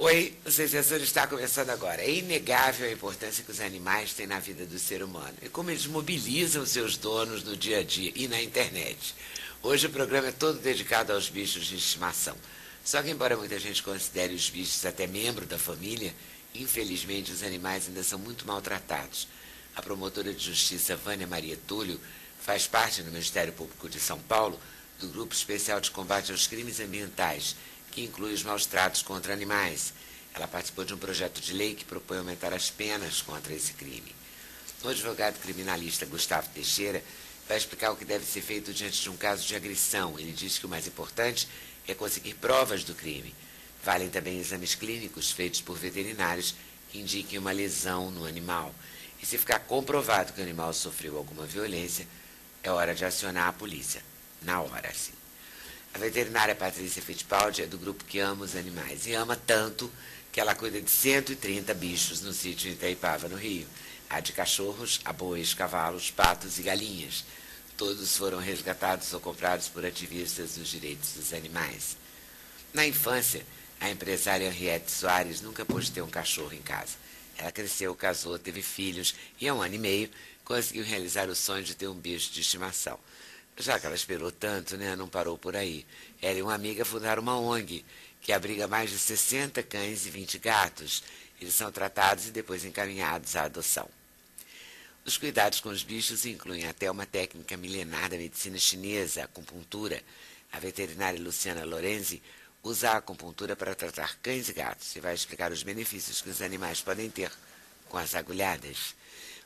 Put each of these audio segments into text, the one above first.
Oi, o Sensação está começando agora. É inegável a importância que os animais têm na vida do ser humano e como eles mobilizam seus donos no dia a dia e na internet. Hoje o programa é todo dedicado aos bichos de estimação. Só que, embora muita gente considere os bichos até membro da família, infelizmente os animais ainda são muito maltratados. A promotora de justiça Vânia Maria Túlio faz parte no Ministério Público de São Paulo do Grupo Especial de Combate aos Crimes Ambientais, que inclui os maus tratos contra animais. Ela participou de um projeto de lei que propõe aumentar as penas contra esse crime. O advogado criminalista Gustavo Teixeira vai explicar o que deve ser feito diante de um caso de agressão. Ele diz que o mais importante é conseguir provas do crime. Valem também exames clínicos feitos por veterinários que indiquem uma lesão no animal. E se ficar comprovado que o animal sofreu alguma violência, é hora de acionar a polícia. Na hora, sim. A veterinária Patrícia Fittipaldi é do grupo que ama os animais. E ama tanto que ela cuida de 130 bichos no sítio em Itaipava, no Rio. Há de cachorros, a bois, cavalos, patos e galinhas. Todos foram resgatados ou comprados por ativistas dos direitos dos animais. Na infância, a empresária Henriette Soares nunca pôde ter um cachorro em casa. Ela cresceu, casou, teve filhos e, há 1 ano e meio, conseguiu realizar o sonho de ter um bicho de estimação. Já que ela esperou tanto, né, não parou por aí. Ela e uma amiga fundaram uma ONG, que abriga mais de 60 cães e 20 gatos. Eles são tratados e depois encaminhados à adoção. Os cuidados com os bichos incluem até uma técnica milenar da medicina chinesa, a acupuntura. A veterinária Luciana Lorenzi usa a acupuntura para tratar cães e gatos e vai explicar os benefícios que os animais podem ter com as agulhadas.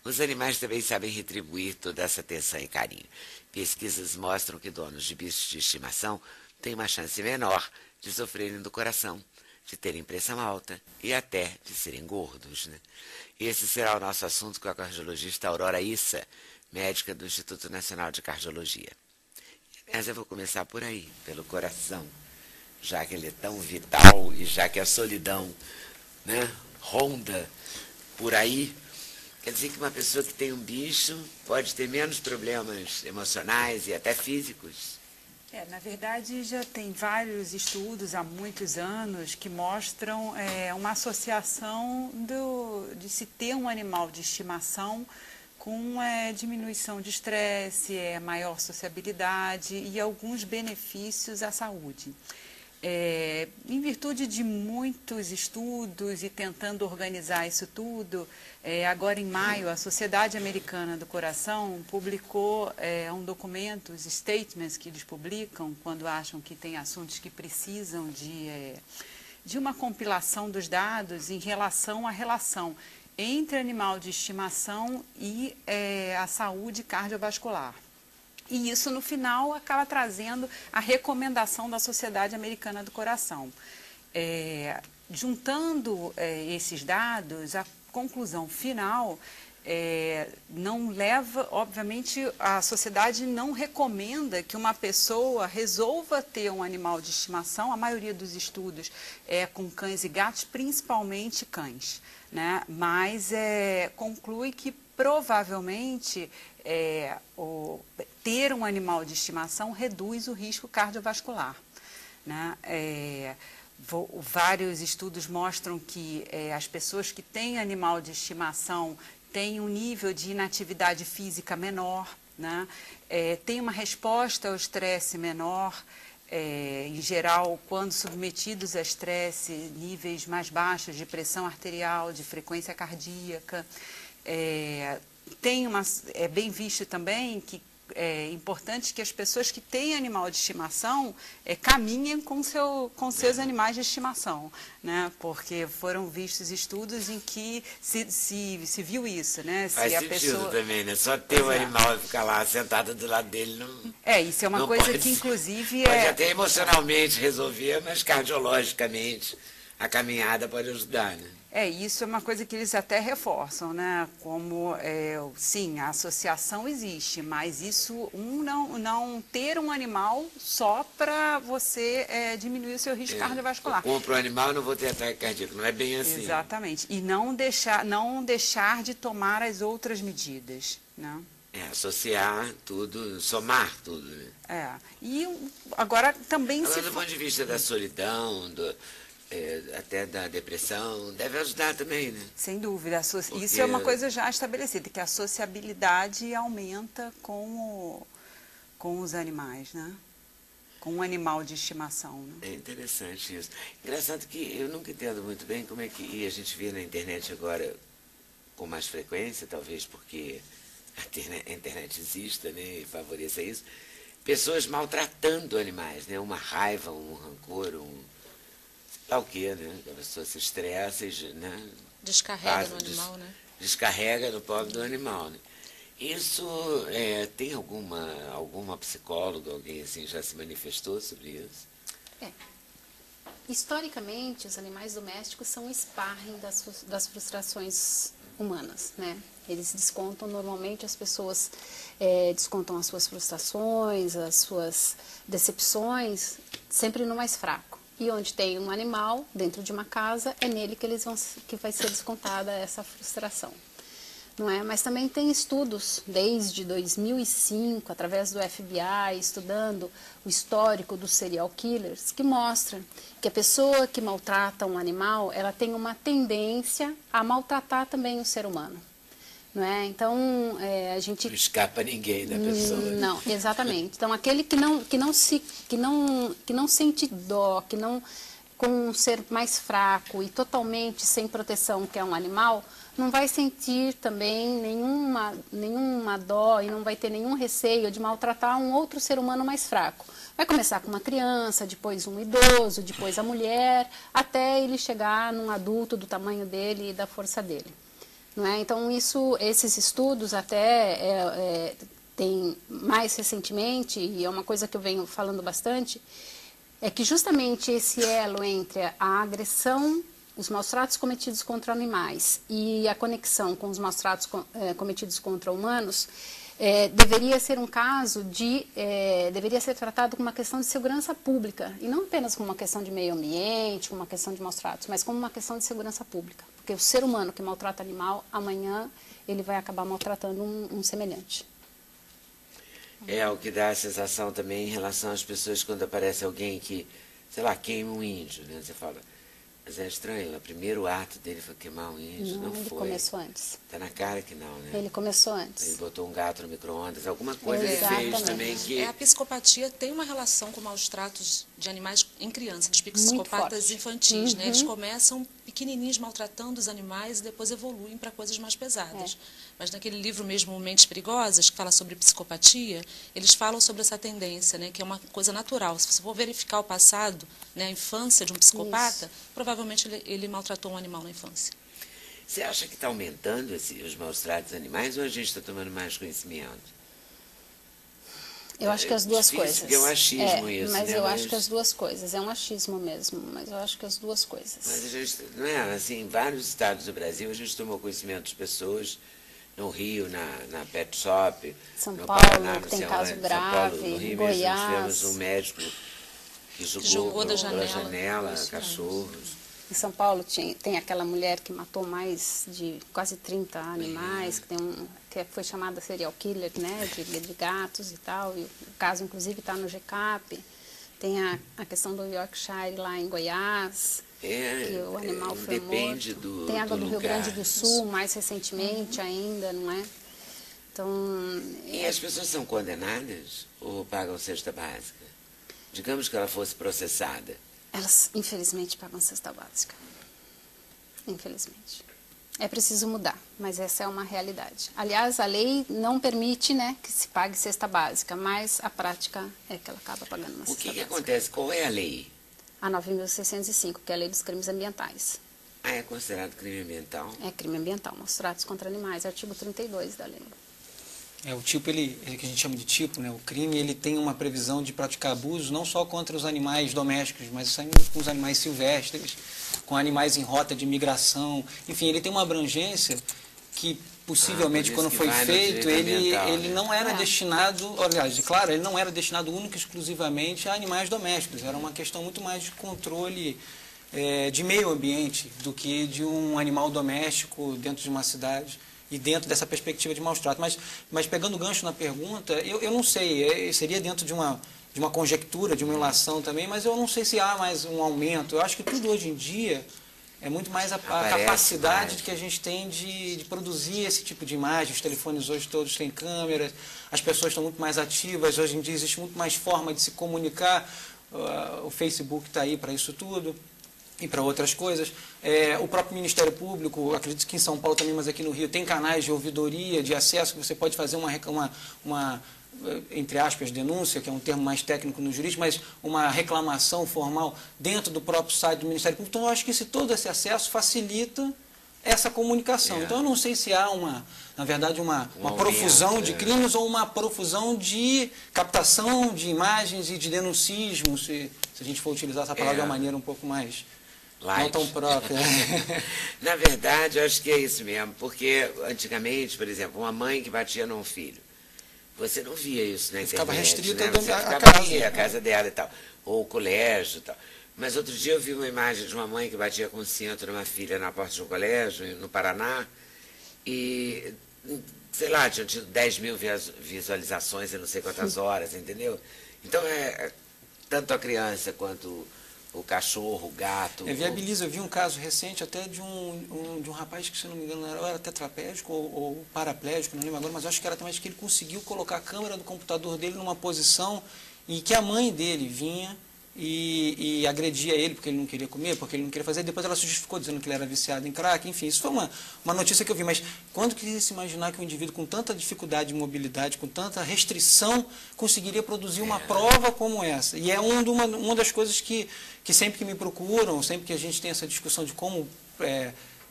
Os animais também sabem retribuir toda essa atenção e carinho. Pesquisas mostram que donos de bichos de estimação têm uma chance menor de sofrerem do coração, de terem pressão alta e até de serem gordos, né? Esse será o nosso assunto com a cardiologista Aurora Issa, médica do Instituto Nacional de Cardiologia. Mas eu vou começar por aí, pelo coração, já que ele é tão vital e já que a solidão, né, ronda por aí. Quer dizer que uma pessoa que tem um bicho pode ter menos problemas emocionais e até físicos. Na verdade, já tem vários estudos há muitos anos que mostram uma associação de se ter um animal de estimação com diminuição de estresse, maior sociabilidade e alguns benefícios à saúde. Em virtude de muitos estudos e tentando organizar isso tudo, agora em maio, a Sociedade Americana do Coração publicou um documento, os statements que eles publicam quando acham que tem assuntos que precisam de uma compilação dos dados em relação à relação entre animal de estimação e a saúde cardiovascular. E isso, no final, acaba trazendo a recomendação da Sociedade Americana do Coração. Juntando esses dados, a conclusão final não leva, obviamente, a sociedade não recomenda que uma pessoa resolva ter um animal de estimação. A maioria dos estudos é com cães e gatos, principalmente cães, né? Mas conclui que provavelmente ter um animal de estimação reduz o risco cardiovascular, né? Vários estudos mostram que as pessoas que têm animal de estimação têm um nível de inatividade física menor, né? Tem uma resposta ao estresse menor. Em geral, quando submetidos a estresse, níveis mais baixos de pressão arterial, de frequência cardíaca. É bem visto também que é importante que as pessoas que têm animal de estimação caminhem com seus animais de estimação, né? Porque foram vistos estudos em que se viu isso, né? Faz sentido também, né? Só ter um animal e ficar lá sentado do lado dele não... isso é uma coisa que, inclusive... Pode até emocionalmente resolver, mas cardiologicamente a caminhada pode ajudar, né? Isso é uma coisa que eles até reforçam, né? Como, sim, a associação existe, mas isso, não ter um animal só para você diminuir o seu risco cardiovascular. Eu compro um animal e não vou ter ataque cardíaco, não é bem assim. Exatamente, e não deixar de tomar as outras medidas, né? Associar tudo, somar tudo, né? E agora também do ponto de vista da solidão, até da depressão, deve ajudar também, né? Sem dúvida. Porque... Isso é uma coisa já estabelecida, que a sociabilidade aumenta com os animais, né? Com um animal de estimação. Né? É interessante isso. Engraçado que eu nunca entendo muito bem como é que... E a gente vê na internet agora com mais frequência, talvez porque a internet exista, né, e favoreça isso, pessoas maltratando animais, né? Uma raiva, um rancor, sei lá o quê, né? A pessoa se estressa e, né? Descarrega no animal, né? Descarrega no pobre do animal, né? Isso, tem alguma psicóloga, alguém assim já se manifestou sobre isso? Historicamente, os animais domésticos são o sparring das frustrações humanas, né? Eles descontam, normalmente as pessoas descontam as suas frustrações, as suas decepções, sempre no mais fraco. E onde tem um animal dentro de uma casa, é nele que vai ser descontada essa frustração. Não é? Mas também tem estudos, desde 2005, através do FBI, estudando o histórico dos serial killers, que mostram que a pessoa que maltrata um animal, ela tem uma tendência a maltratar também o ser humano. Não é? Então, a gente... Não escapa ninguém da pessoa. Não, exatamente. Então, aquele que não sente dó, com um ser mais fraco e totalmente sem proteção, que é um animal, não vai sentir também nenhuma dó e não vai ter nenhum receio de maltratar um outro ser humano mais fraco. Vai começar com uma criança, depois um idoso, depois a mulher, até ele chegar num adulto do tamanho dele e da força dele. Não é? Então, esses estudos até tem mais recentemente, e é uma coisa que eu venho falando bastante, é que justamente esse elo entre a agressão, os maus-tratos cometidos contra animais e a conexão com os maus-tratos cometidos contra humanos, deveria ser um caso deveria ser tratado como uma questão de segurança pública, e não apenas como uma questão de meio ambiente, como uma questão de maus-tratos, mas como uma questão de segurança pública. Porque o ser humano que maltrata animal, amanhã ele vai acabar maltratando um semelhante. É o que dá a sensação também em relação às pessoas quando aparece alguém que, sei lá, queima um índio, né? Você fala, mas é estranho, o primeiro ato dele foi queimar um índio, não ele foi. começou antes. Está na cara que não, né? Ele começou antes. Ele botou um gato no micro-ondas, alguma coisa ele fez também que... A psicopatia tem uma relação com maus tratos de animais em criança, dos psicopatas infantis, né? Eles começam pequenininhos maltratando os animais e depois evoluem para coisas mais pesadas. Mas naquele livro mesmo, Mentes Perigosas, que fala sobre psicopatia, eles falam sobre essa tendência, né? Que é uma coisa natural. Se você for verificar o passado, né, a infância de um psicopata, provavelmente ele maltratou um animal na infância. Você acha que está aumentando os maus-tratos animais ou a gente está tomando mais conhecimento? Eu acho que as duas difícil, coisas. Porque é um achismo isso, mas né? eu acho que as duas coisas. É um achismo mesmo, mas eu acho que as duas coisas. Mas a gente, não é assim, em vários estados do Brasil a gente tomou conhecimento de pessoas, no Rio, na Pet Shop, São no Paulo, Paraná, que tem sei caso onde, grave, São Paulo, no Rio Goiás. mesmo nós tivemos um médico que jogou da pela janela. janela cachorros. Em São Paulo tem aquela mulher que matou mais de quase 30 animais, que foi chamada serial killer, né, de gatos e tal. E o caso, inclusive, está no GCAP. Tem a questão do Yorkshire lá em Goiás, que o animal foi depende morto. Tem água do Rio Grande do Sul, mais recentemente ainda, não é? Então, E as pessoas são condenadas ou pagam cesta básica? Digamos que ela fosse processada. elas, infelizmente, pagam cesta básica. Infelizmente. É preciso mudar, mas essa é uma realidade. Aliás, a lei não permite, né, que se pague cesta básica, mas a prática é que ela acaba pagando uma O cesta que básica. acontece? Qual é a lei? A 9.605, que é a lei dos crimes ambientais. Ah, é considerado crime ambiental? É crime ambiental, maus tratos contra animais, artigo 32 da lei. O tipo, ele que a gente chama de tipo, né, o crime, ele tem uma previsão de praticar abusos não só contra os animais domésticos, mas também com os animais silvestres, com animais em rota de migração. Enfim, ele tem uma abrangência que possivelmente, quando foi feito, ele não era destinado, aliás, claro, ele não era destinado único e exclusivamente a animais domésticos. Era uma questão muito mais de controle de meio ambiente do que de um animal doméstico dentro de uma cidade. E dentro dessa perspectiva de maus tratos. Mas pegando o gancho na pergunta, eu não sei, seria dentro de uma conjectura, de uma ilação também, mas eu não sei se há mais um aumento. Eu acho que tudo hoje em dia é muito mais a capacidade que a gente tem de produzir esse tipo de imagem. Os telefones hoje todos têm câmeras, as pessoas estão muito mais ativas, hoje em dia existe muito mais forma de se comunicar. O Facebook está aí para isso tudo e para outras coisas. O próprio Ministério Público, acredito que em São Paulo também, mas aqui no Rio, tem canais de ouvidoria, de acesso, que você pode fazer uma entre aspas, denúncia, que é um termo mais técnico no jurídico, mas uma reclamação formal dentro do próprio site do Ministério Público. Então, eu acho que todo esse acesso facilita essa comunicação. Então, eu não sei se há, na verdade, uma profusão de crimes ou uma profusão de captação de imagens e de denuncismo, se a gente for utilizar essa palavra de uma maneira um pouco mais não tão própria. Na verdade, eu acho que é isso mesmo, porque antigamente, por exemplo, uma mãe que batia num filho, você não via isso na internet. Ficava restrita, né? Você ficava casa. A casa dela e tal, ou o colégio e tal. Mas outro dia eu vi uma imagem de uma mãe que batia com cinto numa filha na porta de um colégio, no Paraná, e, sei lá, tinham tido 10 mil visualizações em não sei quantas horas, entendeu? Então, tanto a criança quanto o cachorro, o gato... Viabiliza. Eu vi um caso recente até de um rapaz que, se não me engano, era tetraplégico ou paraplégico, não lembro agora, mas acho que era também que ele conseguiu colocar a câmera do computador dele numa posição e que a mãe dele vinha e agredia ele porque ele não queria comer, porque ele não queria fazer. Depois ela se justificou dizendo que ele era viciado em crack. Enfim, isso foi uma notícia que eu vi. Mas quando que se imaginar que um indivíduo com tanta dificuldade de mobilidade, com tanta restrição, conseguiria produzir uma prova como essa? E é uma das coisas que sempre que me procuram, sempre que a gente tem essa discussão de como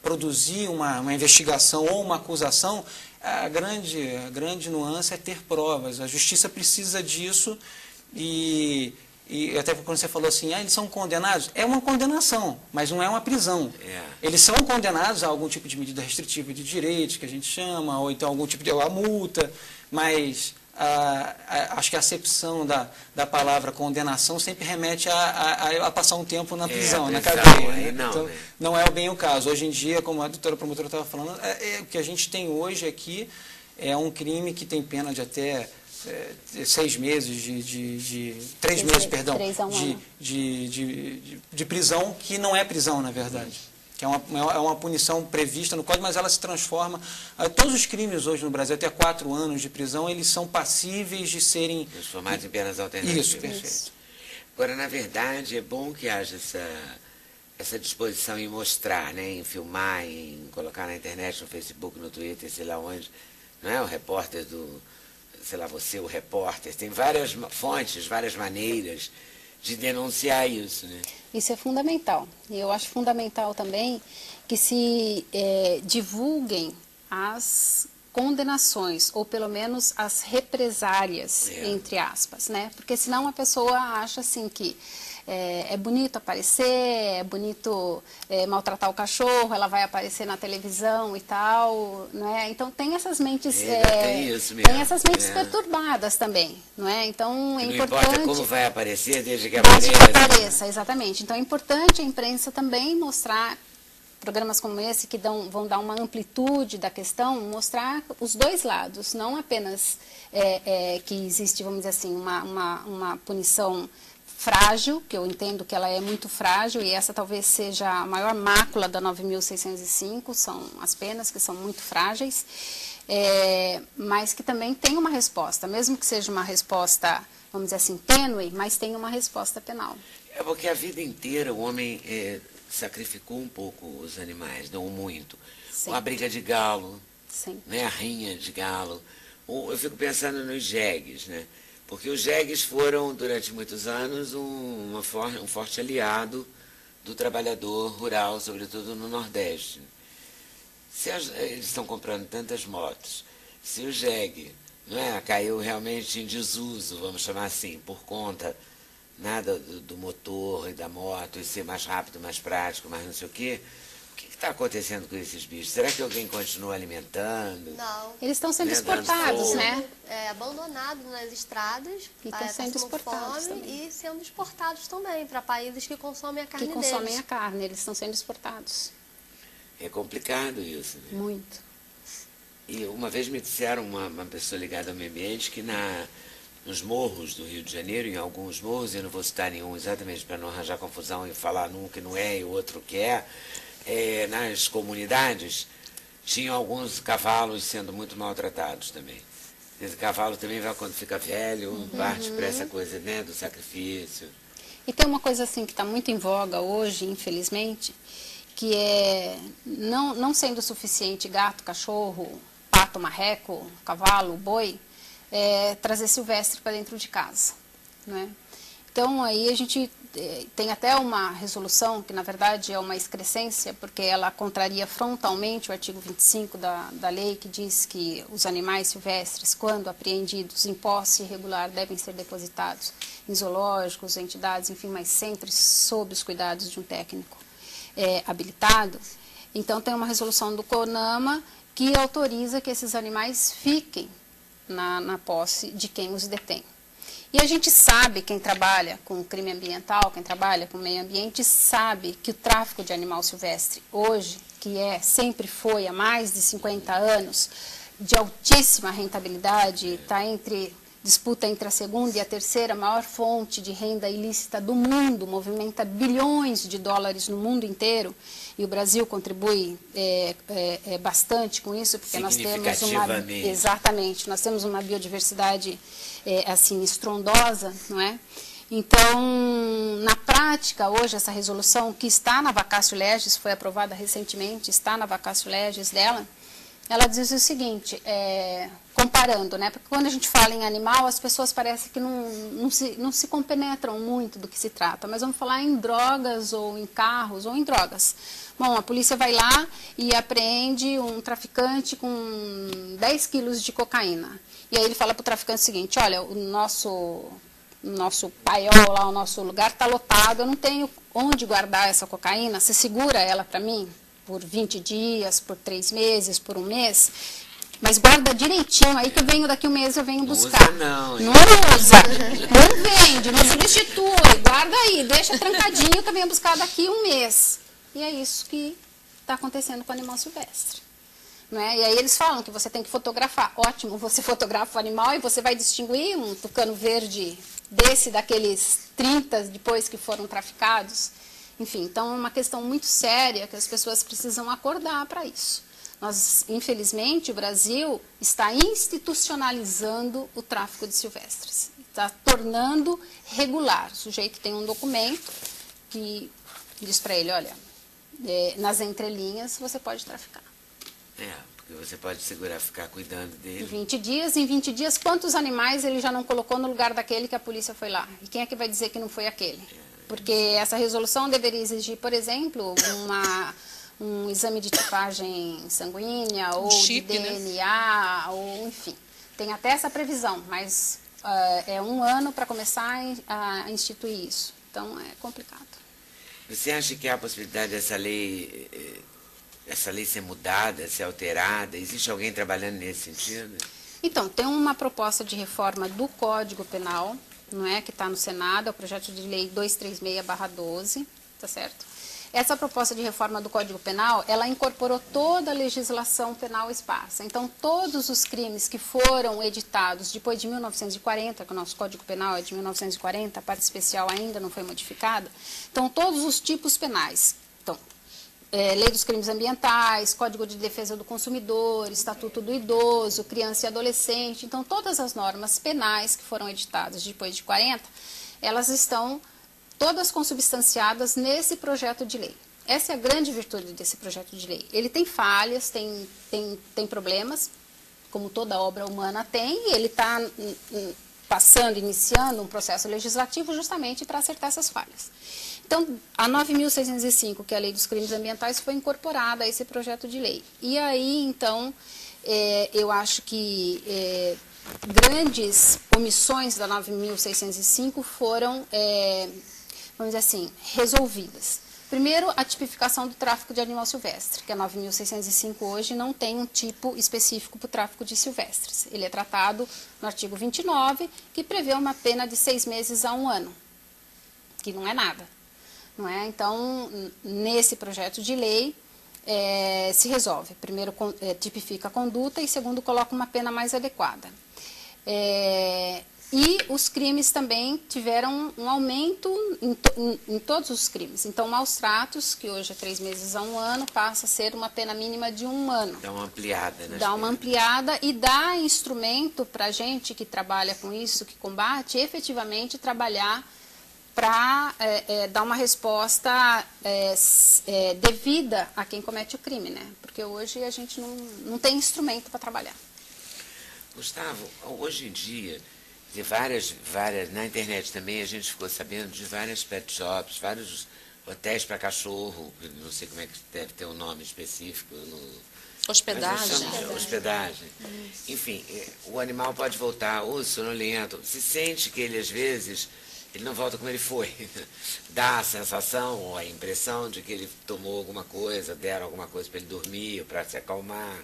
produzir uma investigação ou uma acusação, a grande nuance é ter provas. A justiça precisa disso e até quando você falou assim, eles são condenados, é uma condenação, mas não é uma prisão. Eles são condenados a algum tipo de medida restritiva de direitos, que a gente chama, ou então algum tipo de multa, mas acho que a acepção da palavra condenação sempre remete a passar um tempo na prisão, na cadeia. Então, não é bem o caso. Hoje em dia, como a doutora promotora estava falando, o que a gente tem hoje aqui é um crime que tem pena de até 6 meses, 3 meses, perdão, de prisão, que não é prisão, na verdade. Que é uma punição prevista no Código, mas ela se transforma. Todos os crimes hoje no Brasil, até 4 anos de prisão, eles são passíveis de serem... transformados em penas alternativas. Isso, perfeito. Agora, na verdade, é bom que haja essa disposição em mostrar, né, em filmar, em colocar na internet, no Facebook, no Twitter, sei lá onde, não é? O repórter sei lá, você, o repórter, tem várias fontes, várias maneiras de denunciar isso, né? Isso é fundamental. E eu acho fundamental também que se divulguem as condenações, ou pelo menos as represálias, entre aspas, né? Porque senão a pessoa acha assim que é bonito aparecer, é bonito maltratar o cachorro, ela vai aparecer na televisão e tal, não é? Então tem essas mentes, tem essas mentes perturbadas também, não é? Então é importante. Não importa como vai aparecer, desde que apareça, exatamente. Então é importante a imprensa também mostrar programas como esse que vão dar uma amplitude da questão, mostrar os dois lados, não apenas que existe, vamos dizer assim, uma punição frágil, que eu entendo que ela é muito frágil, e essa talvez seja a maior mácula da 9.605, são as penas que são muito frágeis, mas que também tem uma resposta, mesmo que seja uma resposta, vamos dizer assim, tênue, mas tem uma resposta penal. É porque a vida inteira o homem sacrificou um pouco os animais, não muito. Sim. A briga de galo, Sim. Né, a rinha de galo. Eu fico pensando nos jegues, né? Porque os jegues foram, durante muitos anos, um forte aliado do trabalhador rural, sobretudo no Nordeste. Eles estão comprando tantas motos, se o jegue caiu realmente em desuso, vamos chamar assim, por conta do motor e da moto, e ser mais rápido, mais prático, mais não sei o quê, o que está acontecendo com esses bichos? Será que alguém continua alimentando? Não. Eles estão sendo exportados, né? Abandonados nas estradas, e estão sendo exportados também. E sendo exportados também para países que consomem a carne deles. Que consomem a carne, eles estão sendo exportados. É complicado isso, né? Muito. E uma vez me disseram, uma pessoa ligada ao meio ambiente, que nos morros do Rio de Janeiro, em alguns morros, eu não vou citar nenhum exatamente para não arranjar confusão e falar num que não é e o outro que é, nas comunidades, tinham alguns cavalos sendo muito maltratados também. Esse cavalo também vai, quando fica velho, parte para essa coisa, né, do sacrifício. E tem uma coisa assim que está muito em voga hoje, infelizmente, que é, não sendo suficiente gato, cachorro, pato, marreco, cavalo, boi, trazer silvestre para dentro de casa, não é? Então aí a gente tem até uma resolução que na verdade é uma excrescência, porque ela contraria frontalmente o artigo 25 da lei, que diz que os animais silvestres, quando apreendidos em posse irregular, devem ser depositados em zoológicos, entidades, enfim, mas sempre sob os cuidados de um técnico habilitado. Então tem uma resolução do CONAMA que autoriza que esses animais fiquem na posse de quem os detém. E a gente sabe, quem trabalha com crime ambiental, quem trabalha com meio ambiente, sabe que o tráfico de animal silvestre hoje, que sempre foi há mais de 50 anos, de altíssima rentabilidade, está disputa entre a segunda e a terceira maior fonte de renda ilícita do mundo, movimenta bilhões de dólares no mundo inteiro, e o Brasil contribui bastante com isso, porque nós temos nós temos uma biodiversidade assim estrondosa, não é? Então, na prática, hoje, essa resolução que está na vacatio legis, foi aprovada recentemente, está na vacatio legis dela, ela diz o seguinte, comparando, né? Porque quando a gente fala em animal, as pessoas parecem que não se compenetram muito do que se trata, mas vamos falar em drogas, ou em carros, ou em drogas. Bom, a polícia vai lá e apreende um traficante com 10 quilos de cocaína. E aí ele fala para o traficante o seguinte, olha, o nosso paiol lá, o nosso lugar está lotado, eu não tenho onde guardar essa cocaína, você segura ela para mim por 20 dias, por 3 meses, por 1 mês, mas guarda direitinho, aí que eu venho daqui 1 mês, eu venho buscar. Não usa, não vende, não substitui, guarda aí, deixa trancadinho que eu venho buscar daqui 1 mês. E é isso que está acontecendo com o animal silvestre. Não é? E aí eles falam que você tem que fotografar. Ótimo, você fotografa o animal e você vai distinguir um tucano verde daqueles 30 depois que foram traficados. Enfim, então é uma questão muito séria que as pessoas precisam acordar para isso. Nós, infelizmente, o Brasil está institucionalizando o tráfico de silvestres. Está tornando regular. O sujeito tem um documento que diz para ele, olha, nas entrelinhas você pode traficar. Porque você pode segurar, ficar cuidando dele. Em 20 dias, quantos animais ele já não colocou no lugar daquele que a polícia foi lá? E quem é que vai dizer que não foi aquele? Porque essa resolução deveria exigir, por exemplo, um exame de tipagem sanguínea, ou chip, de DNA, né? Ou enfim. Tem até essa previsão, mas é 1 ano para começar a instituir isso. Então é complicado. Você acha que há a possibilidade dessa lei ser mudada, ser alterada? Existe alguém trabalhando nesse sentido? Então, tem uma proposta de reforma do Código Penal, não é, que está no Senado, é o projeto de lei 236/12, tá certo? Essa proposta de reforma do Código Penal, ela incorporou toda a legislação penal esparsa. Então, todos os crimes que foram editados depois de 1940, que o nosso Código Penal é de 1940, a parte especial ainda não foi modificada, então, todos os tipos penais. Então, Lei dos Crimes Ambientais, Código de Defesa do Consumidor, Estatuto do Idoso, Criança e Adolescente. Então, todas as normas penais que foram editadas depois de 40, elas estão todas consubstanciadas nesse projeto de lei. Essa é a grande virtude desse projeto de lei. Ele tem falhas, tem problemas, como toda obra humana tem, e ele está iniciando um processo legislativo justamente para acertar essas falhas. Então, a 9.605, que é a Lei dos Crimes Ambientais, foi incorporada a esse projeto de lei. E aí, então, eu acho que grandes omissões da 9.605 foram, vamos dizer assim, resolvidas. Primeiro, a tipificação do tráfico de animal silvestre, que a 9.605 hoje não tem um tipo específico para o tráfico de silvestres. Ele é tratado no artigo 29, que prevê uma pena de 6 meses a 1 ano, que não é nada. Não é? Então, nesse projeto de lei, se resolve. Primeiro, tipifica a conduta e, segundo, coloca uma pena mais adequada. E os crimes também tiveram um aumento em todos os crimes. Então, maus tratos, que hoje é 3 meses a 1 ano, passa a ser uma pena mínima de 1 ano. Dá uma ampliada, né? Dá uma ampliada e dá instrumento para a gente que trabalha com isso, que combate, efetivamente trabalhar para dar uma resposta devida a quem comete o crime, né? Porque hoje a gente não tem instrumento para trabalhar. Gustavo, hoje em dia, de várias, na internet também a gente ficou sabendo de várias pet shops, vários hotéis para cachorro, não sei como é que deve ter um nome específico. Hospedagem. Hospedagem. Enfim, o animal pode voltar ou sonolento, se sente que ele às vezes, ele não volta como ele foi. Dá a sensação ou a impressão de que ele tomou alguma coisa, deram alguma coisa para ele dormir, para se acalmar.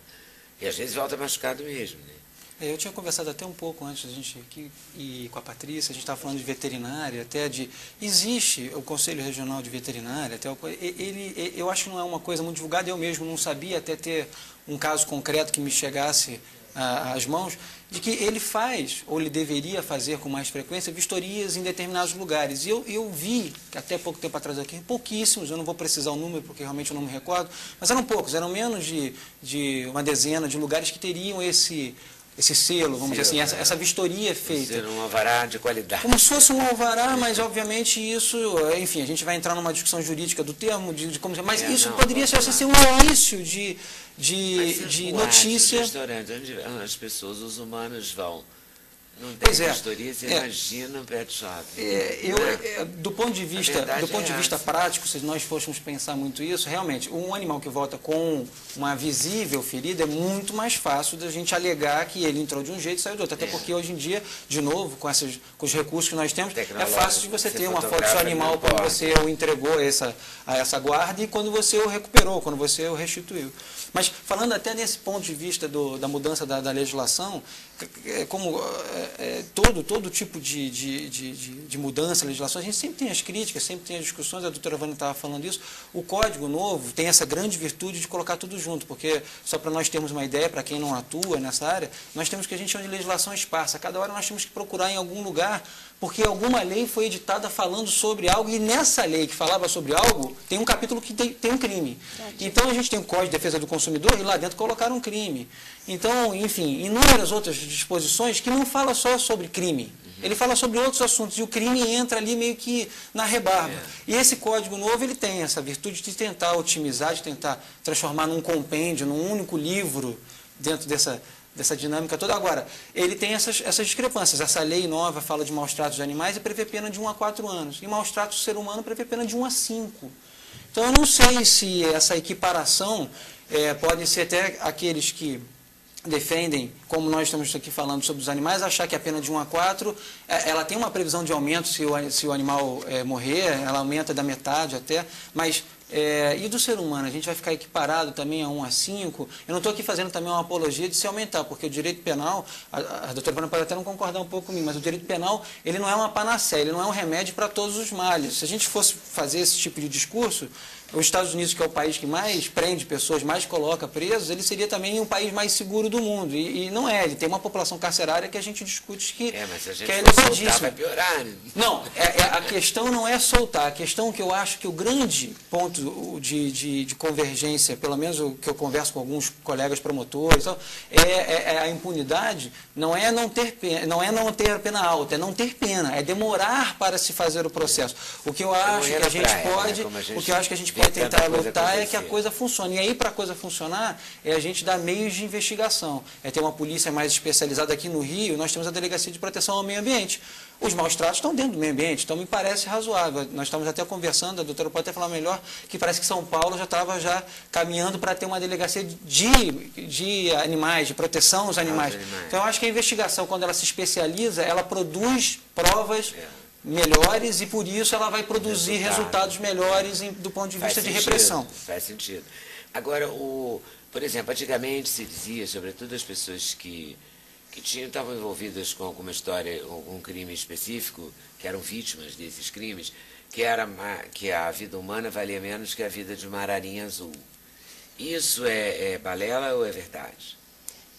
E às vezes volta machucado mesmo, né? Eu tinha conversado até um pouco antes da gente aqui e com a Patrícia, a gente estava falando de veterinária, até de... Existe o Conselho Regional de Veterinária, até eu acho que não é uma coisa muito divulgada, eu mesmo não sabia até ter um caso concreto que me chegasse às mãos, de que ele faz, ou ele deveria fazer com mais frequência, vistorias em determinados lugares. E eu vi, que até pouco tempo atrás aqui, pouquíssimos, eu não vou precisar o número porque realmente eu não me recordo, mas eram poucos, eram menos de uma dezena de lugares que teriam esse selo, vamos dizer assim, essa vistoria feita. Um alvará de qualidade. Como se fosse um alvará, mas obviamente isso, enfim, a gente vai entrar numa discussão jurídica do termo, de como, mas isso poderia ser um início de notícia. Restaurante onde as pessoas, os humanos vão. Não tem vistoria, você imagina um pet shop. Do ponto de vista prático, se nós fôssemos pensar muito isso, realmente, um animal que volta com uma visível ferida é muito mais fácil da gente alegar que ele entrou de um jeito e saiu do outro. Até porque hoje em dia, de novo, com os recursos que nós temos, é fácil de você ter uma foto do seu animal quando você o entregou a essa guarda e quando você o recuperou, quando você o restituiu. Mas falando até nesse ponto de vista da mudança da legislação, como todo tipo de mudança na legislação, a gente sempre tem as críticas, sempre tem as discussões, a doutora Vânia estava falando isso, o Código Novo tem essa grande virtude de colocar tudo junto, porque, só para nós termos uma ideia, para quem não atua nessa área, nós temos que a gente chama de legislação esparsa, cada hora nós temos que procurar em algum lugar, porque alguma lei foi editada falando sobre algo, e nessa lei que falava sobre algo, tem um capítulo que tem um crime. Então a gente tem o Código de Defesa do Consumidor, e lá dentro colocaram um crime. Então, enfim, inúmeras outras disposições que não falam só sobre crime. Ele fala sobre outros assuntos, e o crime entra ali meio que na rebarba. E esse Código Novo, ele tem essa virtude de tentar otimizar, de tentar transformar num compêndio, num único livro, dentro dessa dinâmica toda. Agora, ele tem essas discrepâncias. Essa lei nova fala de maus tratos de animais e prevê pena de 1 a 4 anos. E maus tratos do ser humano prevê pena de 1 a 5. Então, eu não sei se essa equiparação pode ser até aqueles que defendem, como nós estamos aqui falando sobre os animais, achar que a pena de 1 a 4, ela tem uma previsão de aumento se o animal morrer, ela aumenta da metade até, mas e do ser humano? A gente vai ficar equiparado também a 1 a 5? Eu não estou aqui fazendo também uma apologia de se aumentar, porque o direito penal, a doutora Vânia pode até não concordar um pouco comigo, mas o direito penal, ele não é uma panaceia, ele não é um remédio para todos os males. Se a gente fosse fazer esse tipo de discurso, os Estados Unidos, que é o país que mais prende pessoas, mais coloca presos, ele seria também um país mais seguro do mundo. E não é, ele tem uma população carcerária que a gente discute que mas se a gente é for soltar, elevadíssima. vai piorar. Né? Não, a questão não é soltar, a questão que eu acho que o grande ponto de convergência, pelo menos o que eu converso com alguns colegas promotores, é a impunidade, não é não ter pena alta, é não ter pena, é demorar para se fazer o processo. O que eu acho que a gente pode, o que eu acho que a gente pode tentar lutar é que a coisa funcione. E aí, para a coisa funcionar, a gente dar meios de investigação. É ter uma polícia mais especializada. Aqui no Rio, nós temos a Delegacia de Proteção ao Meio Ambiente. Os maus tratos estão dentro do meio ambiente, então me parece razoável. Nós estamos até conversando, a doutora pode até falar melhor, que parece que São Paulo já estava caminhando para ter uma delegacia de animais, de proteção aos animais. Então, eu acho que a investigação, quando ela se especializa, ela produz provas melhores e, por isso, ela vai produzir resultados melhores do ponto de vista de repressão. Faz sentido. Agora, por exemplo, antigamente se dizia, sobretudo as pessoas que estavam envolvidas com alguma história, algum crime específico, que eram vítimas desses crimes, que a vida humana valia menos que a vida de uma ararinha azul. Isso é balela ou é verdade?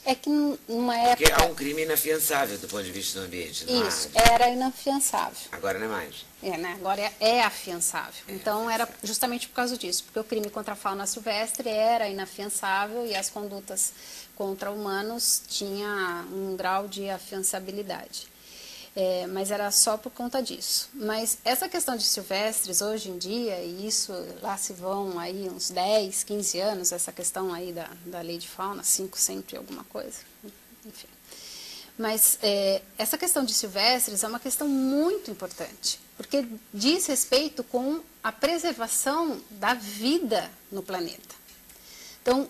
É que numa época... Porque há um crime inafiançável do ponto de vista do ambiente. Não Isso, há... era inafiançável. Agora não é mais. Né? Agora é afiançável. Então, era justamente por causa disso, porque o crime contra a fauna silvestre era inafiançável e as condutas contra humanos tinha um grau de afiançabilidade. Mas era só por conta disso. Mas essa questão de silvestres, hoje em dia, e isso lá se vão aí uns 10, 15 anos, essa questão aí da lei de fauna, 500 e alguma coisa, enfim. Mas essa questão de silvestres é uma questão muito importante, porque diz respeito com a preservação da vida no planeta. Então,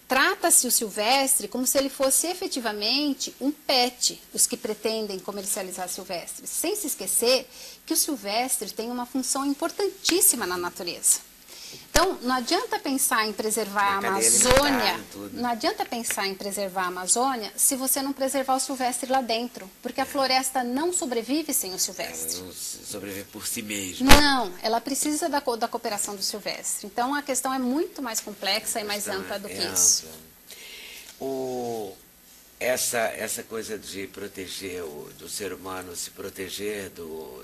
trata-se o silvestre como se ele fosse efetivamente um pet, os que pretendem comercializar silvestres, sem se esquecer que o silvestre tem uma função importantíssima na natureza. Então, não adianta pensar em preservar a Amazônia, não adianta pensar em preservar a Amazônia se você não preservar o silvestre lá dentro, porque a floresta não sobrevive sem o silvestre. Ela não sobrevive por si mesma. Não, ela precisa da cooperação do silvestre. Então, a questão é muito mais complexa e mais ampla do que isso. Essa coisa de proteger, do ser humano se proteger,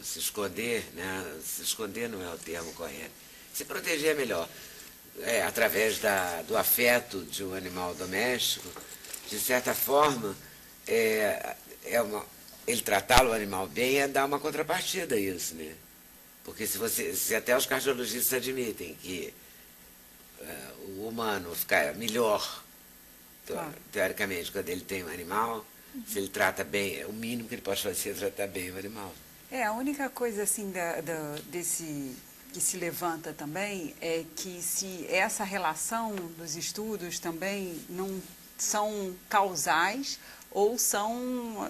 se esconder, né? Se esconder não é o termo correto. Se proteger é melhor, através do afeto de um animal doméstico, de certa forma, ele tratar o animal bem é dar uma contrapartida a isso, né? Porque se até os cardiologistas admitem que o humano fica melhor, teoricamente, quando ele tem um animal, se ele trata bem, o mínimo que ele pode fazer é tratar bem o animal. A única coisa assim desse... que se levanta também é que se essa relação dos estudos também não são causais ou são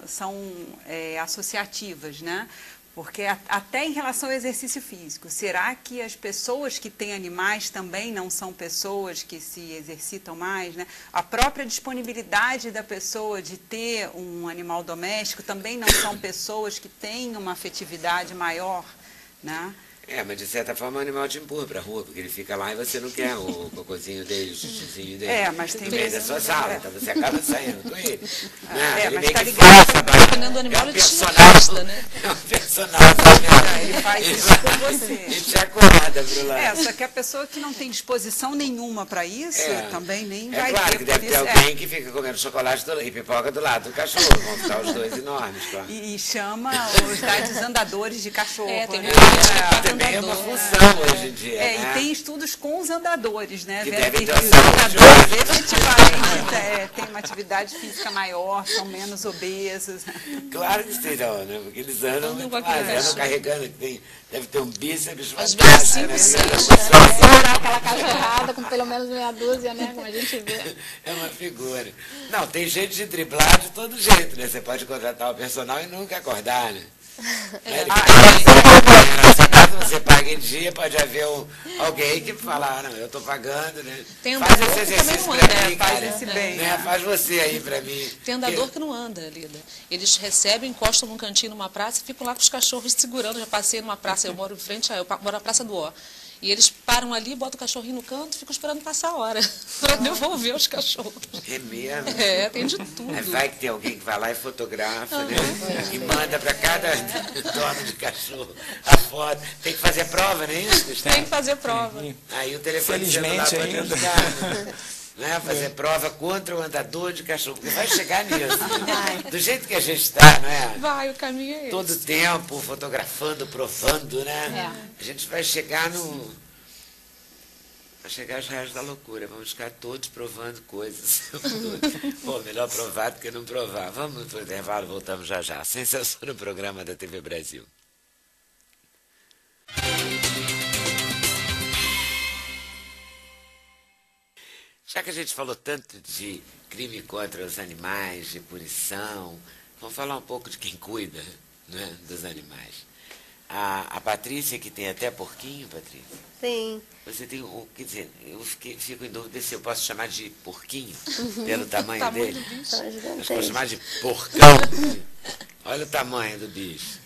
associativas, né? Porque até em relação ao exercício físico, será que as pessoas que têm animais também não são pessoas que se exercitam mais, né? A própria disponibilidade da pessoa de ter um animal doméstico também não são pessoas que têm uma afetividade maior, né? Mas de certa forma o animal te empurra pra rua, porque ele fica lá e você não quer o cocôzinho dele, o xixizinho dele. Mas tem no meio da sua sala, então você acaba saindo com ele. Ele mas meio tá que ligado. Dependendo do animal, ele te arrasta, né? É um personagem. Ele faz isso por você. Ele te acorda pro lado. Só que a pessoa que não tem disposição nenhuma para isso, também nem vai claro ter. que deve ter alguém que fica comendo chocolate e pipoca do lado do cachorro. Vão ficar os dois enormes, claro. E chama os tais andadores de cachorro. Tem né? Também é uma função hoje em dia. E tem estudos com os andadores, né? Que Vendo devem ter os uma saúde andadores efetivamente têm uma atividade física maior, são menos obesos. Claro que serão, né? Porque eles andam muito mais, andam carregando, deve ter um bíceps às vezes Segurar aquela cachorrada com pelo menos meia dúzia, né? Como a gente vê. É uma figura. Não, tem jeito de driblar de todo jeito, né? Você pode contratar o personal e nunca acordar, né? Você paga em dia, pode haver alguém que fala, não, eu estou pagando, né? Faz esse exercício para mim, faz esse bem. Né? Faz você aí para mim. Tem andador que não anda, Lida. Eles recebem, encostam num cantinho numa praça e ficam lá com os cachorros segurando. Já passei numa praça, eu moro em frente, eu moro na Praça do Ó. E eles param ali, botam o cachorrinho no canto e ficam esperando passar a hora para devolver os cachorros. É mesmo? Tem de tudo. Vai que tem alguém que vai lá e fotografa, né? E manda para cada dono de cachorro a foto. Tem que fazer prova, não é isso, Gustavo? Tem que fazer prova. Aí o telefone Felizmente celular pode ainda. ajudar. Né? Fazer prova contra o andador de cachorro, porque vai chegar nisso. Do jeito que a gente está, não é? Vai, o caminho é esse. Todo tempo, fotografando, provando, né? A gente vai chegar vai chegar aos raios da loucura. Vamos ficar todos provando coisas. Pô, melhor provar do que não provar. Vamos para o intervalo, voltamos já já. Sem censura, no programa da TV Brasil. Já que a gente falou tanto de crime contra os animais, de punição, vamos falar um pouco de quem cuida, né, dos animais. A Patrícia, que tem até porquinho, Patrícia? Sim. Você tem, quer dizer, eu fico em dúvida se eu posso chamar de porquinho, pelo tamanho dele. São Acho que posso gigantescos. chamar de porcão. Olha o tamanho do bicho.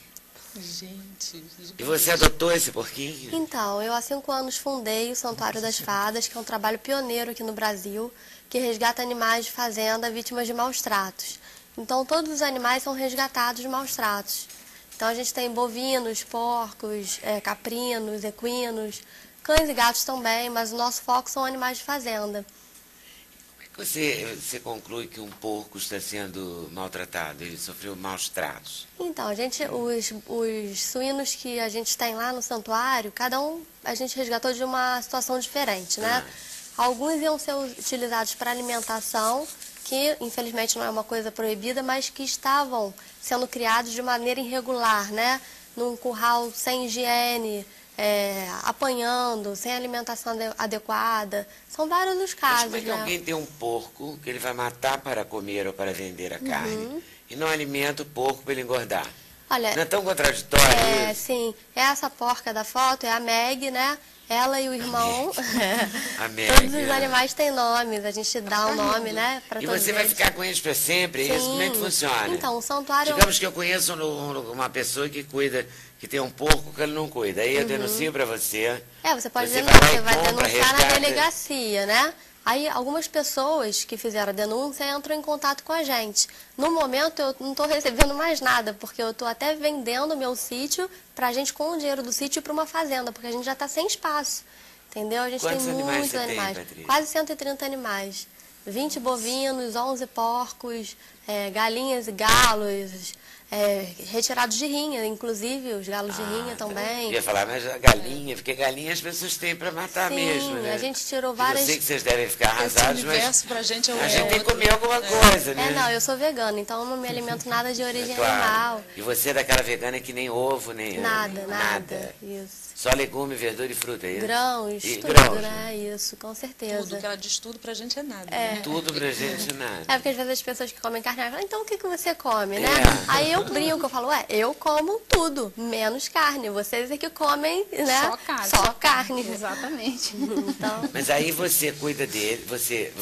Gente. E você adotou esse porquinho? Então, eu há 5 anos fundei o Santuário das Fadas, que é um trabalho pioneiro aqui no Brasil, que resgata animais de fazenda vítimas de maus tratos. Então, todos os animais são resgatados de maus tratos. Então, a gente tem bovinos, porcos, caprinos, equinos, cães e gatos também, mas o nosso foco são animais de fazenda. Você conclui que um porco está sendo maltratado, ele sofreu maus tratos? Então, os suínos que a gente tem lá no santuário, cada um a gente resgatou de uma situação diferente, né? Alguns iam ser utilizados para alimentação, que infelizmente não é uma coisa proibida, mas que estavam sendo criados de maneira irregular, né? Num curral sem higiene, apanhando, sem alimentação adequada. São vários os casos, Mas como é que né? alguém tem um porco que ele vai matar para comer ou para vender a carne e não alimenta o porco para ele engordar? Olha, Não é tão contraditório isso? sim, essa porca da foto é a Meg, né? Ela e o irmão. A Meg, Todos os né? animais têm nomes, a gente dá um nome, né? Para E todos você vai eles. ficar com eles para sempre? É isso? Como é que Sim. funciona? Então, o santuário. Digamos que eu conheço uma pessoa que cuida, que tem um porco que ele não cuida. Aí eu denuncio para você. Você pode Você denunciar, vai lá e você vai compra, denunciar na resgata. delegacia, né? Aí algumas pessoas que fizeram a denúncia entram em contato com a gente. No momento eu não estou recebendo mais nada, porque eu estou até vendendo meu sítio para a gente, com o dinheiro do sítio, para uma fazenda, porque a gente já está sem espaço. Entendeu? A gente Quantos tem animais muitos você tem, animais. Patrícia? Quase 130 animais. 20 bovinos, 11 porcos, galinhas e galos, retirados de rinha, inclusive os galos de rinha também. Eu ia falar, mas a galinha, porque galinha as pessoas têm para matar Sim, mesmo, né? a gente tirou Eu várias... sei que vocês devem ficar Esse arrasados, mas universo pra gente é o a gente tem que outro. comer alguma coisa, né? não, eu sou vegana, então eu não me alimento nada de origem Claro. animal. E você é daquela vegana que nem ovo, nem Nada. Isso. Só legume, verdura e fruta, é isso? Grãos, E tudo, grãos, né? Isso, com certeza. Tudo que ela diz tudo pra gente é nada. né? Tudo pra gente nada. Porque às vezes as pessoas que comem carne falam, então o que você come, né? É. Aí eu brinco, eu falo, eu como tudo, menos carne. Vocês é que comem, né? Só carne. Só carne. Exatamente. Então, Mas aí você cuida dele, você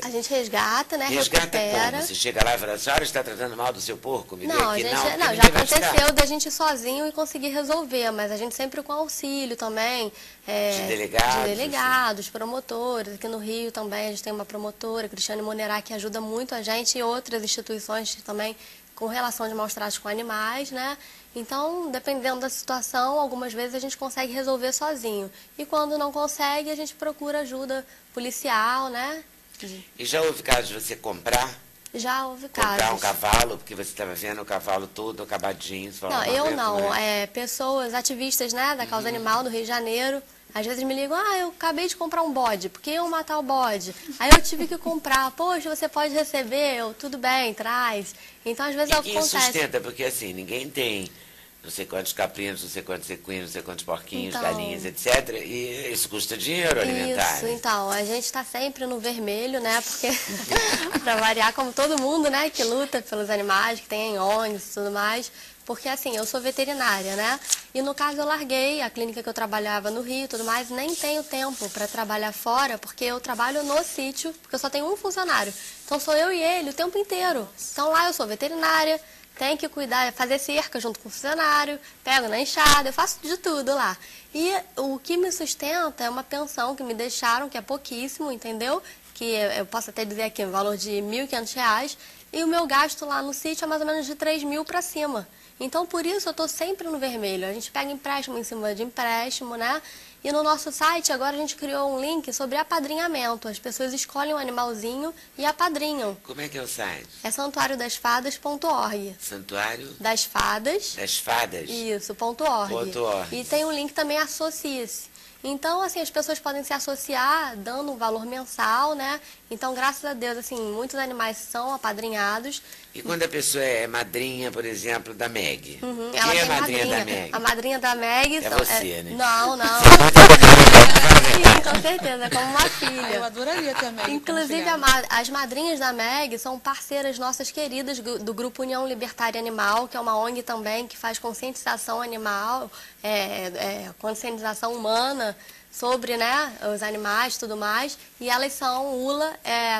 a gente resgata, né? resgata Recupera. como? Você chega lá e fala, a senhora está tratando mal do seu porco? Me dê Não, aqui. gente, Porque já ninguém vai te dar. aconteceu da gente ir sozinho e conseguir resolver, mas a gente sempre com auxílio também. De delegados, De delegados, promotores. Aqui no Rio também a gente tem uma promotora, Cristiane Monerá, que ajuda muito a gente e outras instituições também com relação de maus tratos com animais, né? Então, dependendo da situação, algumas vezes a gente consegue resolver sozinho. E quando não consegue, a gente procura ajuda policial, né? E já houve caso de você comprar? Já houve Comprar casos. um cavalo, porque você estava vendo o cavalo todo acabadinho. Você falou, Não, eu aguento não. mais. Pessoas, ativistas, né, da causa animal do Rio de Janeiro, às vezes me ligam, eu acabei de comprar um bode, por que eu matar o bode? Aí eu tive que comprar, poxa, você pode receber, tudo bem, traz. Então, às vezes E quem acontece. sustenta? Porque assim, ninguém tem não sei quantos caprinos, não sei quantos equinos, não sei quantos porquinhos, Então. galinhas, etc. E isso custa dinheiro alimentar. Isso, né? então, a gente está sempre no vermelho, né, porque, para variar, como todo mundo, né, que luta pelos animais, que tem ONGs e tudo mais, porque assim, eu sou veterinária, né, e no caso eu larguei a clínica que eu trabalhava no Rio e tudo mais, nem tenho tempo para trabalhar fora, porque eu trabalho no sítio, porque eu só tenho um funcionário, então sou eu e ele o tempo inteiro. Então lá eu sou veterinária, tenho que cuidar, fazer cerca junto com o funcionário, pego na enxada, eu faço de tudo lá. E o que me sustenta é uma pensão que me deixaram, que é pouquíssimo, entendeu? Que eu posso até dizer aqui, um valor de R$ 1.500, e o meu gasto lá no sítio é mais ou menos de 3.000 para cima. Então, por isso, eu estou sempre no vermelho. A gente pega empréstimo em cima de empréstimo, né? E no nosso site, agora a gente criou um link sobre apadrinhamento. As pessoas escolhem um animalzinho e apadrinham. Como é que é o site? É santuariodasfadas.org. Santuário Das Fadas. das Fadas? Isso, .org. .org. E tem um link também, associe-se. Então, assim, as pessoas podem se associar dando um valor mensal, né? Então, graças a Deus, assim, muitos animais são apadrinhados. E quando a pessoa é madrinha, por exemplo, da Meg? Ela Quem é tem a madrinha da Meg? A madrinha da Meg... É você, né? Não, não. Você é muito Sim, com certeza, é como uma Eu filha. adoraria ter a Meg como Inclusive, filhada. as madrinhas da Meg são parceiras nossas queridas do Grupo União Libertária Animal, que é uma ONG também que faz conscientização animal, conscientização humana sobre, né, os animais e tudo mais. E elas são ULA,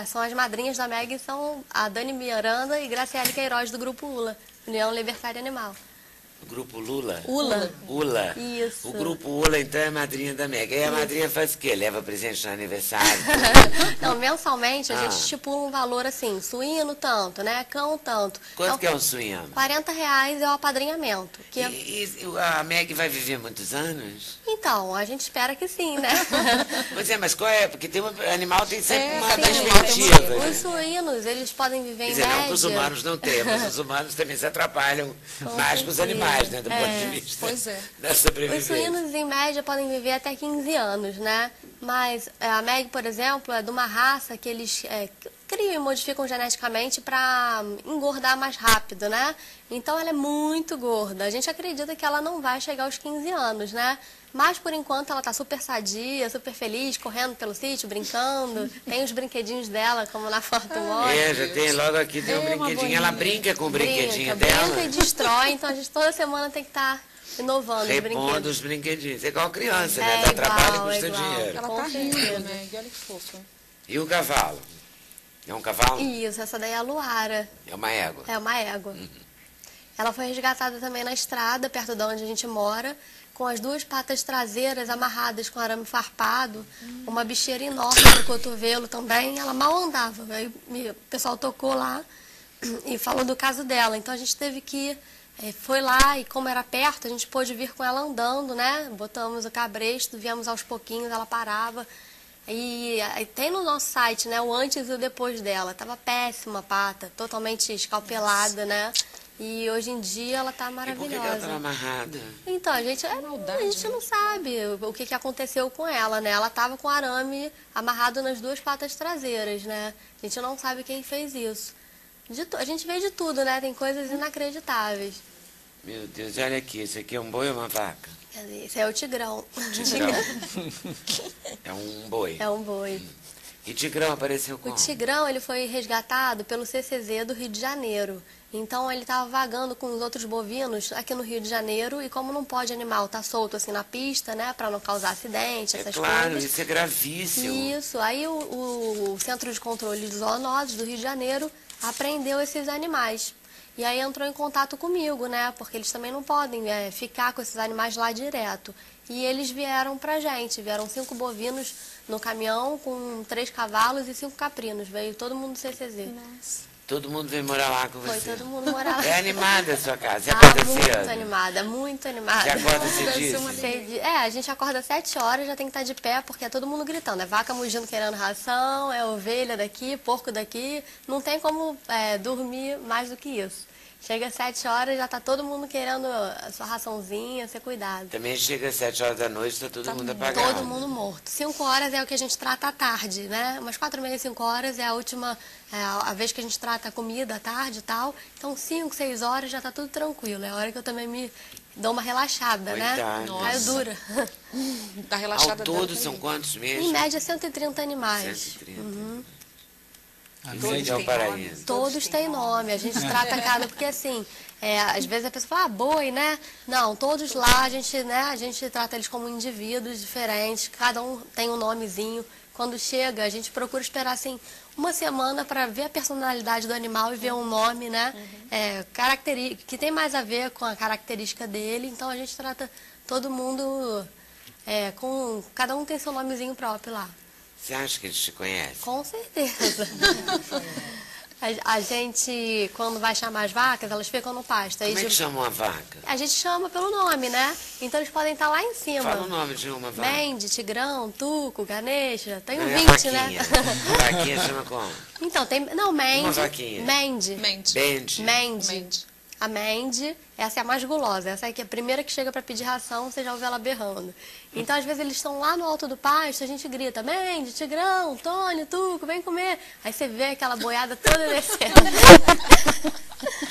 são as madrinhas da Meg, são a Dani Miranda e Graciele Queiroz do Grupo ULA, União Libertária Animal. O grupo Lula? Ula. Ula. Isso. O grupo Ula, então, é a madrinha da Meg. E a madrinha faz o quê? Leva presente no aniversário? Não, mensalmente a gente estipula um valor assim, suíno tanto, né? Cão tanto. Quanto Então, que é um suíno? R$40 é o apadrinhamento. Que é... E a Meg vai viver muitos anos? Então, a gente espera que sim, né? Pois é, mas qual é? Porque tem animal tem sempre uma sim, perspectiva. Os suínos, eles podem viver Quer em dizer, média... não que os humanos não temos, os humanos também se atrapalham mais que os animais, né, do ponto de vista Pois é. da Os sobrevivência. suínos, em média, podem viver até 15 anos, né? Mas a Meg, por exemplo, é de uma raça que eles criam e modificam geneticamente para engordar mais rápido, né? Então, ela é muito gorda. A gente acredita que ela não vai chegar aos 15 anos, né? Mas, por enquanto, ela tá super sadia, super feliz, correndo pelo sítio, brincando. Tem os brinquedinhos dela, como na foto mostra. É, já tem, logo aqui tem um brinquedinho. Ela brinca com o brinquedinho dela. Brinca e destrói, então a gente toda semana tem que estar inovando os Repondo brinquedos. os brinquedinhos. É igual criança, né? É Dá trabalho e igual, custa é igual. dinheiro. Ela Com tá rindo, certeza. né? E olha que fofa. E o cavalo? É um cavalo? Isso, essa daí é a Luara. É uma égua. É uma égua. Ela foi resgatada também na estrada, perto de onde a gente mora, com as duas patas traseiras amarradas com arame farpado, uma bicheira enorme no cotovelo também. Ela mal andava. Aí o pessoal tocou lá e falou do caso dela. Então a gente teve que... foi lá e como era perto, a gente pôde vir com ela andando, né? Botamos o cabresto, viemos aos pouquinhos, ela parava. E tem no nosso site, né, o antes e o depois dela. Tava péssima a pata, totalmente escalpelada, né? E hoje em dia ela tá E por que ela maravilhosa. estava amarrada? Então, a gente não sabe o que aconteceu com ela, né? Ela tava com arame amarrado nas duas patas traseiras, né? A gente não sabe quem fez isso. A gente vê de tudo, né? Tem coisas inacreditáveis. Meu Deus, olha aqui, isso aqui é um boi ou uma vaca? Esse é o tigrão. Tigrão. É um boi. É um boi. E Tigrão apareceu O como? tigrão, ele foi resgatado pelo CCZ do Rio de Janeiro. Então, ele estava vagando com os outros bovinos aqui no Rio de Janeiro. E como não pode animal estar solto assim na pista, né? Para não causar acidente, essas Claro, coisas. isso é gravíssimo. Isso. Aí o Centro de Controle de Zoonoses do Rio de Janeiro apreendeu esses animais. E aí entrou em contato comigo, né? Porque eles também não podem ficar com esses animais lá direto. E eles vieram pra gente. Vieram 5 bovinos no caminhão com 3 cavalos e 5 caprinos. Veio todo mundo do CCZ. Nossa. Todo mundo veio morar lá com Foi você. todo mundo morar lá. É animada a sua casa? Você acorda muito cedo? animada, muito animada. Você acorda Deve ser uma cedíssimo? A gente acorda 7 horas, já tem que estar de pé, porque é todo mundo gritando. É vaca mugindo querendo ração, é ovelha daqui, porco daqui. Não tem como dormir mais do que isso. Chega às 7 horas, já tá todo mundo querendo a sua raçãozinha, ser cuidado. Também chega às 7 horas da noite, tá todo mundo apagado. Todo mundo morto. 5 horas é o que a gente trata à tarde, né? Umas 4h30, 5 horas é a última, a vez que a gente trata a comida à tarde e tal. Então 5, 6 horas já tá tudo tranquilo. É a hora que eu também me dou uma relaxada, Coitada. né? Aí dura. Tá Ao relaxada todo dela, são tá quantos Em meses? média, 130 animais. 130. A Isso média é o paraíso. Todos têm nome. A gente trata cada... Porque assim, às vezes a pessoa fala, boi, né? Não, todos lá a gente trata eles como indivíduos diferentes. Cada um tem um nomezinho. Quando chega, a gente procura esperar assim uma semana para ver a personalidade do animal e ver um nome, né? Que tem mais a ver com a característica dele. Então a gente trata todo mundo com... Cada um tem seu nomezinho próprio lá. Você acha que eles te conhecem? Com certeza. A gente, quando vai chamar as vacas, elas ficam no pasto. Aí Como é que chama uma vaca? a gente chama pelo nome, né? Então eles podem estar lá em cima. Fala o nome de uma vaca. Mendi, Tigrão, Tuco, Ganesha. Tem Não um é 20, vaquinha. né? Vaquinha chama como? Então, tem... Não, Mendi. Uma vaquinha. Mendi. Mente. Bende. Mendi. Mente. A Mendi, essa é a mais gulosa. Essa aqui é a primeira que chega para pedir ração, você já ouve ela berrando. Então, às vezes, eles estão lá no alto do pasto, a gente grita, Mendi, Tigrão, Tônio, Tuco, vem comer. Aí você vê aquela boiada toda descendo.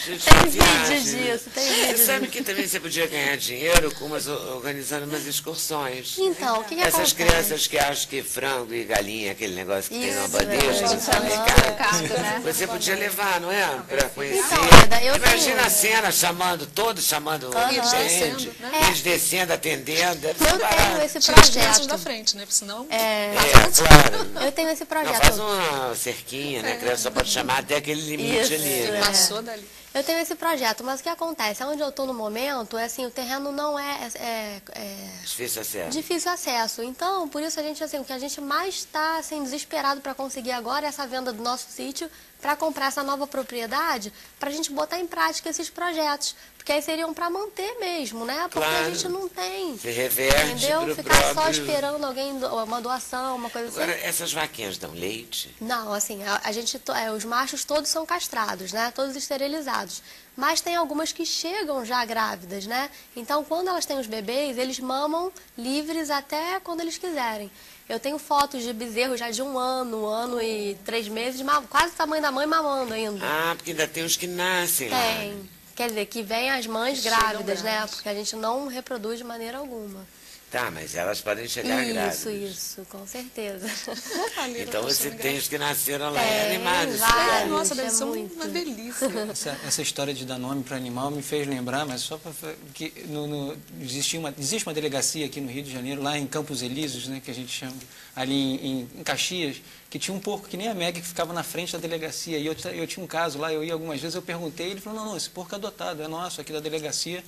Gente, Tem uma viagem, vídeo né? disso, tem vídeo Você sabe disso. que também você podia ganhar dinheiro organizando umas excursões. Então, o que Essas acontece? crianças que acham que frango e galinha, aquele negócio que tem numa Isso, bandeja no supermercado, você podia levar, não é? Para conhecer. Então, eu Imagina tenho- a cena, chamando Eles gente, descendo, né? eles descendo, atendendo. Deve ser Eu tenho barato. esse Tira as crianças da projeto. frente, né? Porque senão... Claro. Eu tenho esse Não, projeto. faz uma cerquinha, né? A criança só pode chamar até aquele limite Isso, ali. né? é. Passou dali. Eu tenho esse projeto, mas o que acontece? Onde eu estou no momento, é assim, o terreno não Difícil acesso. difícil acesso. Então, por isso a gente, assim, o que a gente mais está assim, desesperado para conseguir agora é essa venda do nosso sítio, para comprar essa nova propriedade, para a gente botar em prática esses projetos. Porque aí seriam para manter mesmo, né? Porque Claro. a gente não tem. Você reverte Entendeu? pro Ficar só próprio... esperando alguém, uma doação, uma coisa Agora, assim. essas vaquinhas dão leite? Não, assim, a gente, os machos todos são castrados, né? Todos esterilizados. Mas tem algumas que chegam já grávidas, né? Então, quando elas têm os bebês, eles mamam livres até quando eles quiserem. Eu tenho fotos de bezerro já de 1 ano e 3 meses, quase o tamanho da mãe mamando ainda. Ah, porque ainda tem uns que nascem lá. Tem. Quer dizer, que vem as mães grávidas, né? Porque a gente não reproduz de maneira alguma. Tá, mas elas podem chegar grávidas. Isso, com certeza. Então você tem os que nasceram lá Tem, animados. vários. Nossa, deve é ser muito. uma delícia. Essa história de dar nome para animal me fez lembrar, mas só para que existe uma delegacia aqui no Rio de Janeiro, lá em Campos Elíseos, né, que a gente chama, ali em Caxias, que tinha um porco que nem a Meg, que ficava na frente da delegacia. E eu tinha um caso lá, eu ia algumas vezes, eu perguntei, ele falou, não, esse porco é adotado, é nosso, aqui da delegacia.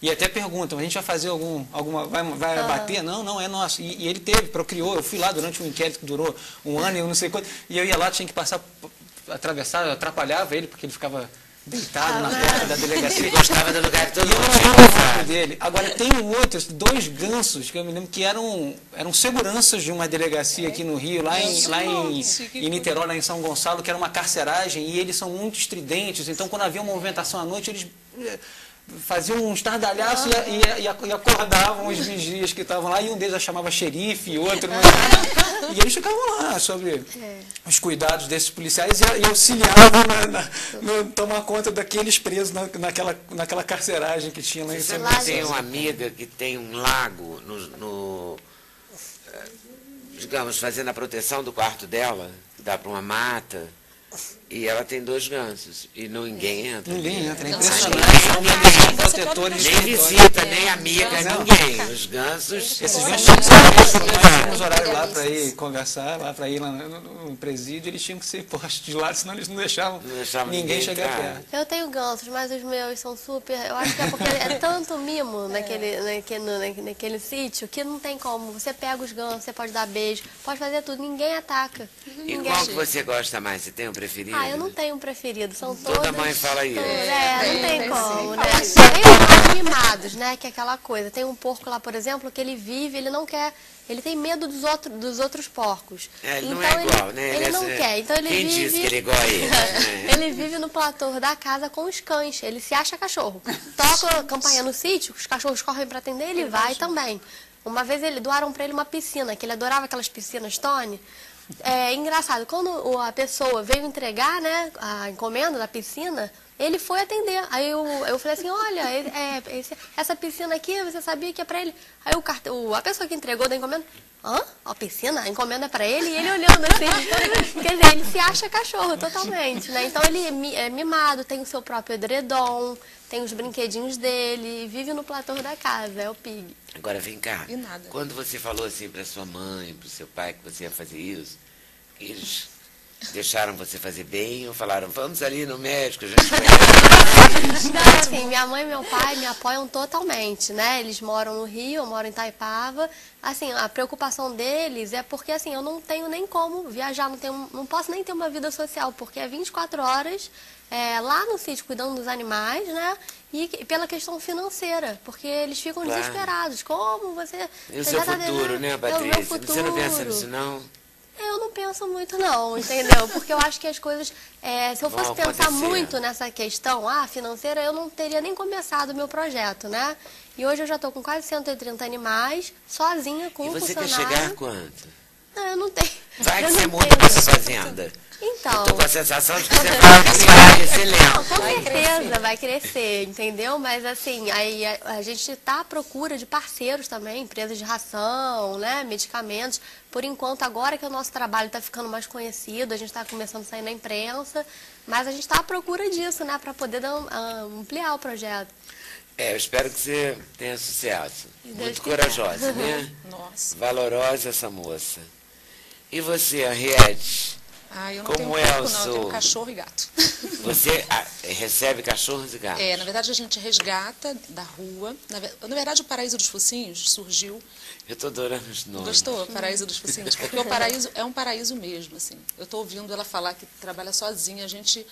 E até perguntam, a gente vai fazer alguma vai abater? Não, é nosso. E ele procriou, eu fui lá durante um inquérito que durou 1 ano e eu não sei quanto, e eu ia lá, tinha que passar, atravessar, eu atrapalhava ele, porque ele ficava deitado na porta da delegacia. Ele gostava do lugar que todo E eu mundo não tinha lembro o nome passado. dele. Agora, tem outros, 2 gansos, que eu me lembro que eram seguranças de uma delegacia aqui no Rio, lá em Niterói, lá em São Gonçalo, que era uma carceragem, e eles são muito estridentes. Então, quando havia uma movimentação à noite, eles faziam um estardalhaço e acordavam os vigias que estavam lá, e um deles já chamava xerife, e outro... E eles ficavam lá sobre os cuidados desses policiais e auxiliavam no tomar conta daqueles presos naquela carceragem que tinha lá em Você São sempre tem uma amiga que tem um lago digamos, fazendo a proteção do quarto dela, que dá para uma mata, e ela tem 2 gansos, e ninguém entra. Ninguém entra, é Não, impressionante. ninguém São protetores Nem espirituais. visita, nem amiga, Não. ninguém. Os gansos... Esses gansos tinham que ser nós tínhamos horário lá para ir conversar, lá para ir lá no presídio, eles tinham que ser postos de lado, senão eles não deixavam ninguém chegar entrar. perto. Eu tenho gansos, mas os meus são super... Eu acho que é porque é tanto mimo naquele sítio que não tem como. Você pega os gansos, você pode dar beijo, pode fazer tudo, ninguém ataca. E Ninguém. qual que você gosta mais? Você tem um preferido? Ah, eu não tenho um preferido, são Toda todos... mãe fala isso. não tem como, né? Tem os mais mimados, né? Que é aquela coisa. Tem um porco lá, por exemplo, que ele vive, ele não quer... Ele tem medo dos outros porcos. Ele então, não é igual, né? Ele não quer. Então ele Quem vive... disse que ele é igual a ele? Né? Ele vive no platô da casa com os cães. Ele se acha cachorro. Toca a campainha no sítio, os cachorros correm para atender, ele vai também. Uma vez doaram para ele uma piscina, que ele adorava aquelas piscinas Tony. É engraçado, quando a pessoa veio entregar, né, a encomenda da piscina, ele foi atender. Aí eu falei assim, olha, essa piscina aqui, você sabia que é para ele? Aí a pessoa que entregou da encomenda, a piscina? A encomenda é para ele? E ele olhando assim, quer dizer, ele se acha cachorro totalmente, né? Então ele é mimado, tem o seu próprio edredom, tem os brinquedinhos dele, vive no platô da casa, é o Pig. Agora vem cá. E nada. Quando você falou assim para sua mãe, para o seu pai que você ia fazer isso, eles deixaram você fazer bem ou falaram, vamos ali no médico, a gente conhece? Não, assim, minha mãe e meu pai me apoiam totalmente, né? Eles moram no Rio, eu moro em Itaipava. Assim, a preocupação deles é porque, assim, eu não tenho nem como viajar, não posso nem ter uma vida social, porque é 24 horas lá no sítio cuidando dos animais, né? E pela questão financeira, porque eles ficam Claro. desesperados. Como você... E o seu futuro, né, Patrícia? Você não pensa nisso, não? Eu não penso muito não, entendeu? Porque eu acho que as coisas, se eu Vão fosse pensar acontecer. muito nessa questão financeira, eu não teria nem começado o meu projeto, né? E hoje eu já estou com quase 130 animais, sozinha, com E um você quer funcionário. chegar a quanto? Não, eu não tenho. Vai eu que não você muda tenho. para essa fazenda. Então, Eu tô com a sensação de que você vai criar esse elenco. com certeza vai crescer, entendeu? Mas assim, aí a gente está à procura de parceiros também, empresas de ração, né, medicamentos. Por enquanto, agora que o nosso trabalho está ficando mais conhecido, a gente está começando a sair na imprensa, mas a gente está à procura disso, né, para poder ampliar o projeto. Eu espero que você tenha sucesso. Deus Muito quiser. corajosa, né? Nossa. Valorosa essa moça. E você, Henriette? Ah, eu não Como tenho é porco, o não, eu tenho seu- cachorro e gato. Você recebe cachorros e gatos? Na verdade a gente resgata da rua. Na verdade o Paraíso dos Focinhos surgiu. Eu estou adorando os nomes. Gostou? Paraíso dos Focinhos? Porque o paraíso é um paraíso mesmo, assim. Eu estou ouvindo ela falar que trabalha sozinha, a gente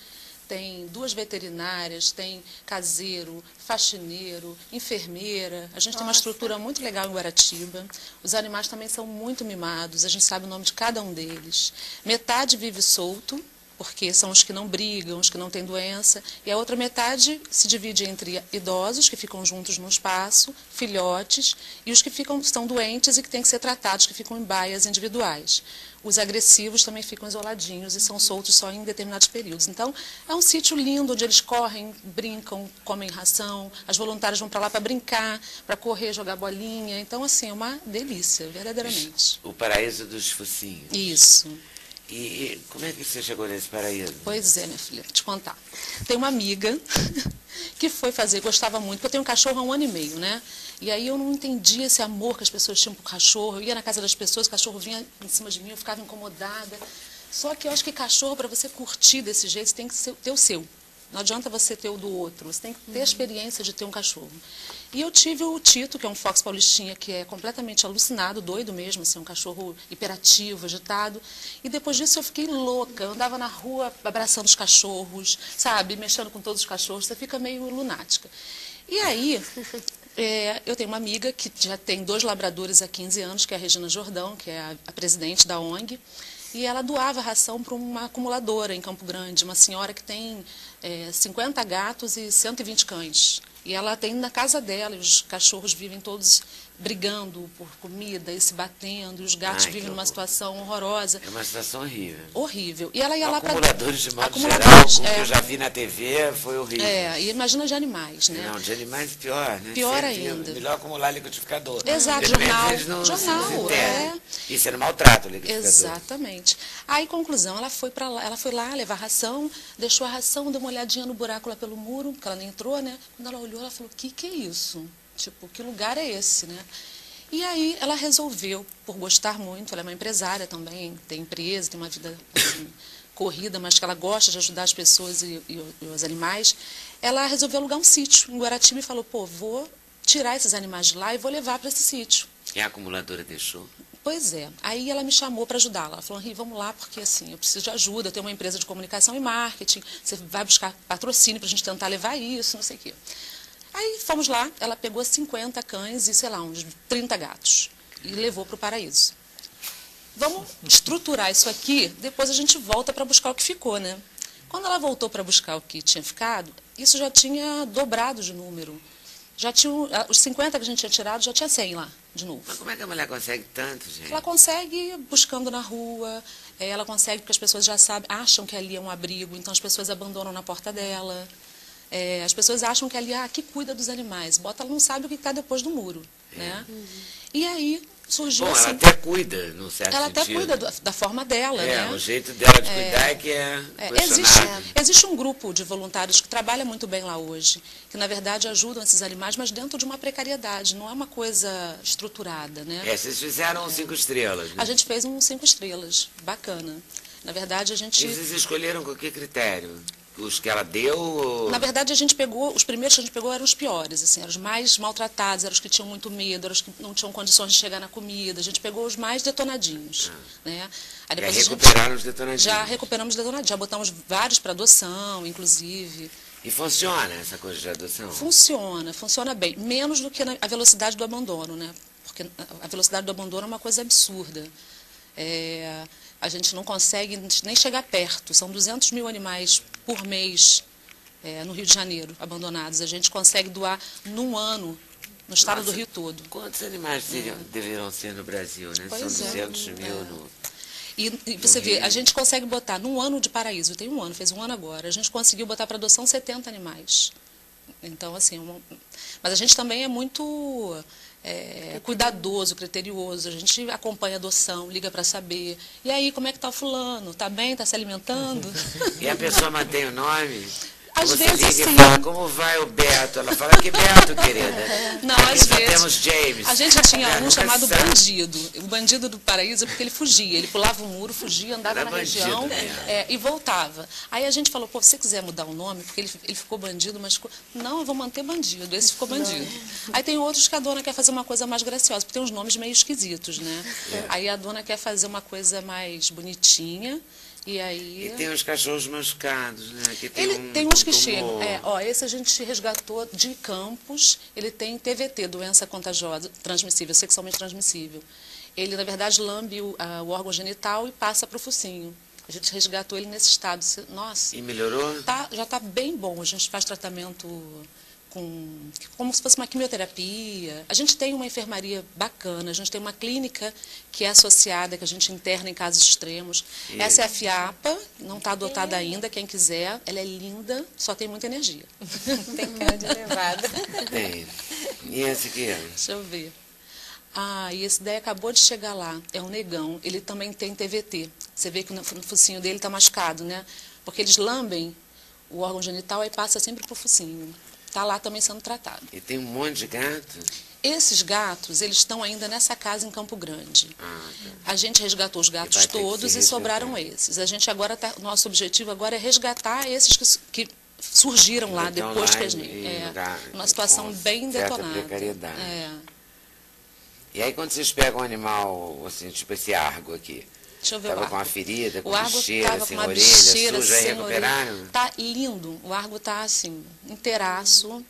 tem 2 veterinárias, tem caseiro, faxineiro, enfermeira. A gente tem uma estrutura muito legal em Guaratiba. Os animais também são muito mimados, a gente sabe o nome de cada um deles. Metade vive solto, porque são os que não brigam, os que não têm doença, e a outra metade se divide entre idosos, que ficam juntos num espaço, filhotes, e os que estão doentes e que têm que ser tratados, que ficam em baias individuais. Os agressivos também ficam isoladinhos e são soltos só em determinados períodos. Então, é um sítio lindo, onde eles correm, brincam, comem ração, as voluntárias vão para lá para brincar, para correr, jogar bolinha. Então, assim, é uma delícia, verdadeiramente. O Paraíso dos Focinhos. Isso. E como é que você chegou nesse paraíso? Pois é, minha filha, vou te contar. Tem uma amiga que foi fazer, gostava muito, porque eu tenho um cachorro há 1 ano e meio, né? E aí eu não entendia esse amor que as pessoas tinham por cachorro. Eu ia na casa das pessoas, o cachorro vinha em cima de mim, eu ficava incomodada. Só que eu acho que cachorro, para você curtir desse jeito, você tem que ter o seu. Não adianta você ter o do outro, você tem que ter a experiência de ter um cachorro. E eu tive o Tito, que é um fox paulistinha, que é completamente alucinado, doido mesmo, assim, um cachorro hiperativo, agitado. E depois disso eu fiquei louca, eu andava na rua abraçando os cachorros, sabe, mexendo com todos os cachorros, você fica meio lunática. E aí, eu tenho uma amiga que já tem 2 labradores há 15 anos, que é a Regina Jordão, que é a presidente da ONG, e ela doava ração para uma acumuladora em Campo Grande, uma senhora que tem 50 gatos e 120 cães. E ela tem na casa dela, e os cachorros vivem todos brigando por comida e se batendo, e os gatos Ai, que vivem numa horror. situação horrorosa. É uma situação horrível. Horrível. E ela ia lá para... Acumuladores de modo geral, Acumuladores, o que eu já vi na TV foi horrível. e imagina de animais, né? Não, de animais pior, né? Pior Sempre ainda. Melhor acumular liquidificador. Exato, De repente, jornal. eles não Jornal, se entendem. é. Isso era maltrato, o liquidificador. Exatamente. Aí, conclusão, ela foi para lá, ela foi lá levar ração, deixou a ração, deu uma olhadinha no buraco lá pelo muro, porque ela nem entrou, né? Quando ela olhou, ela falou, que é isso? Tipo, que lugar é esse, né? E aí ela resolveu, por gostar muito, ela é uma empresária também, tem empresa, tem uma vida assim, corrida, mas que ela gosta de ajudar as pessoas e os animais, ela resolveu alugar um sítio em Guaratiba e falou, pô, vou tirar esses animais de lá e vou levar para esse sítio. E a acumuladora deixou? Pois é. Aí ela me chamou para ajudá-la. Ela falou, Henri, vamos lá, porque assim, eu preciso de ajuda, eu tenho uma empresa de comunicação e marketing, você vai buscar patrocínio para a gente tentar levar isso, não sei o quê. Aí fomos lá, ela pegou 50 cães e, sei lá, uns 30 gatos e levou para o Paraíso. Vamos estruturar isso aqui, depois a gente volta para buscar o que ficou, né? Quando ela voltou para buscar o que tinha ficado, isso já tinha dobrado de número. Já tinha, os 50 que a gente tinha tirado, já tinha 100 lá, de novo. Mas como é que a mulher consegue tanto, gente? Ela consegue buscando na rua, ela consegue porque as pessoas já sabem, acham que ali é um abrigo, então as pessoas abandonam na porta dela. As pessoas acham que ali, que cuida dos animais. Bota, ela não sabe o que está depois do muro, né? E aí surgiu Bom, assim... ela até cuida, num certo Ela sentido. até cuida da forma dela, né? O jeito dela de cuidar é que é questionável. Existe um grupo de voluntários que trabalha muito bem lá hoje, que na verdade ajudam esses animais, mas dentro de uma precariedade, não é uma coisa estruturada, né? Vocês fizeram 5 estrelas, né? A gente fez um 5 estrelas, bacana. Na verdade, a gente... E vocês escolheram com que critério? Os que ela deu? Ou... Na verdade, a gente pegou, os primeiros que a gente pegou eram os piores, assim, eram os mais maltratados, eram os que tinham muito medo, eram os que não tinham condições de chegar na comida. A gente pegou os mais detonadinhos, né? Aí depois recuperaram os detonadinhos? Já recuperamos os detonadinhos, já botamos vários para adoção, inclusive. E funciona essa coisa de adoção? Funciona bem, menos do que a velocidade do abandono, né? Porque a velocidade do abandono é uma coisa absurda. A gente não consegue nem chegar perto. São 200 mil animais por mês no Rio de Janeiro, abandonados. A gente consegue doar num ano, no estado do Rio todo. Quantos animais deverão ser no Brasil, né? Pois São 200 mil no... E você vê, a gente consegue botar, num ano de Paraíso, tem um ano, fez um ano agora, a gente conseguiu botar para adoção 70 animais. Então, assim, mas a gente também é muito... cuidadoso, criterioso, a gente acompanha a adoção, liga para saber. E aí, como é que está o fulano? Está bem? Está se alimentando? E a pessoa mantém o nome? Às Você vezes liga sim. e fala, como vai o Beto? Ela fala, que Beto, querida? Não, Aqui às só vezes. temos James. A gente tinha um Nunca chamado sabe. Bandido. O Bandido do Paraíso, porque ele fugia. Ele pulava o muro, fugia, andava Era na bandido região mesmo. e voltava. Aí a gente falou, pô, se você quiser mudar o nome, porque ele ficou bandido, mas não, eu vou manter bandido. Esse ficou bandido. Aí tem outros que a dona quer fazer uma coisa mais graciosa, porque tem uns nomes meio esquisitos, né? Aí a dona quer fazer uma coisa mais bonitinha. E aí... E tem os cachorros machucados, né? Que tem Ele tem uns que tumor. chegam. Esse a gente resgatou de Campos. Ele tem TVT, doença contagiosa, transmissível, sexualmente transmissível. Ele, na verdade, lambe o órgão genital e passa para o focinho. A gente resgatou ele nesse estado. Nossa, E melhorou? já está bem bom. A gente faz tratamento como se fosse uma quimioterapia. A gente tem uma enfermaria bacana, a gente tem uma clínica que é associada, que a gente interna em casos extremos. Essa é a FIAPA, não está adotada ainda, quem quiser. Ela é linda, só tem muita energia. Tem cara de elevada. Tem. E esse aqui? Deixa eu ver. E esse daí acabou de chegar lá, é um negão. Ele também tem TVT. Você vê que no focinho dele está machucado, né? Porque eles lambem o órgão genital e passa sempre para o focinho. Está lá também sendo tratado. E tem um monte de gato? Esses gatos, eles estão ainda nessa casa em Campo Grande. A gente resgatou os gatos vai ter que todos se e sobraram esses. A gente agora nosso objetivo agora é resgatar esses que surgiram lá Então, depois lá que a gente... uma situação com bem certa detonada. precariedade. É. E aí quando vocês pegam um animal, assim, tipo esse argo aqui, Deixa eu ver tava o com uma Argo. ferida, com O Argo bicheira, estava com sem uma orelha, bicheira suja, aí sem recuperaram? orelha. Tá lindo. O Argo tá assim, inteiraço,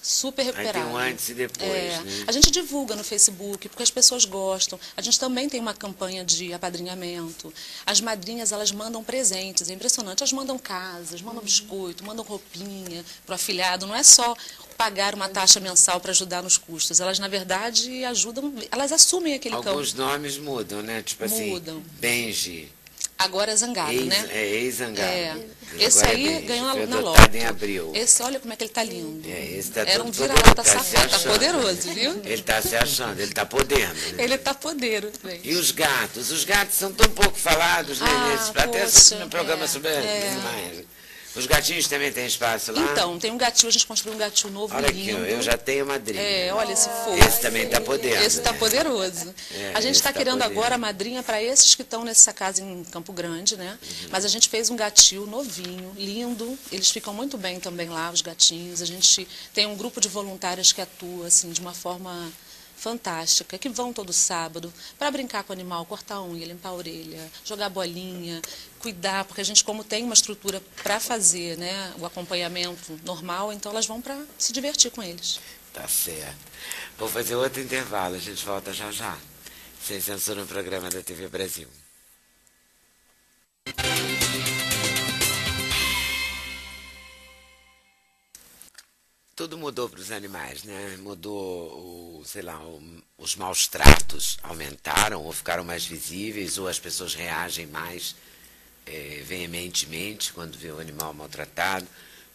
super Aí recuperado. tem um antes e depois, né? A gente divulga no Facebook, porque as pessoas gostam. A gente também tem uma campanha de apadrinhamento. As madrinhas, elas mandam presentes, é impressionante. Elas mandam casas, mandam biscoito, mandam roupinha para o afilhado. Não é só pagar uma taxa mensal para ajudar nos custos. Elas, na verdade, ajudam, elas assumem aquele campo. Alguns nomes mudam, né? Tipo assim, Mudam. Benji. Agora é Zangado, né? Ex-Zangado. Esse Agora é aí Benji, ganhou foi na adotado loto. em abril. Esse, olha como é que ele tá lindo. Esse tá Era todo um vira-lata poderoso, tá se safado, tá achando. poderoso, viu? Ele tá se achando, ele tá podendo. Né? Ele tá poderoso, gente. E os gatos? Os gatos são tão pouco falados, né? Até poxa, no programa sobre animais. Os gatinhos também têm espaço lá? Então, tem um gatinho, a gente construiu um gatinho novo, Olha lindo. aqui, eu já tenho madrinha. Olha esse fofo. Esse também tá podendo. Esse tá né? poderoso. A gente esse está tá querendo podendo. agora a madrinha para esses que estão nessa casa em Campo Grande, né? Mas a gente fez um gatinho novinho, lindo. Eles ficam muito bem também lá, os gatinhos. A gente tem um grupo de voluntárias que atua, assim, de uma forma fantástica, que vão todo sábado para brincar com o animal, cortar a unha, limpar a orelha, jogar bolinha, cuidar, porque a gente, como tem uma estrutura para fazer, né, o acompanhamento normal, então elas vão para se divertir com eles. Tá certo. Vou fazer outro intervalo, a gente volta já já. Sem censura no programa da TV Brasil. Tudo mudou para os animais, né? Mudou, sei lá, os maus tratos aumentaram ou ficaram mais visíveis, ou as pessoas reagem mais veementemente quando vê o animal maltratado.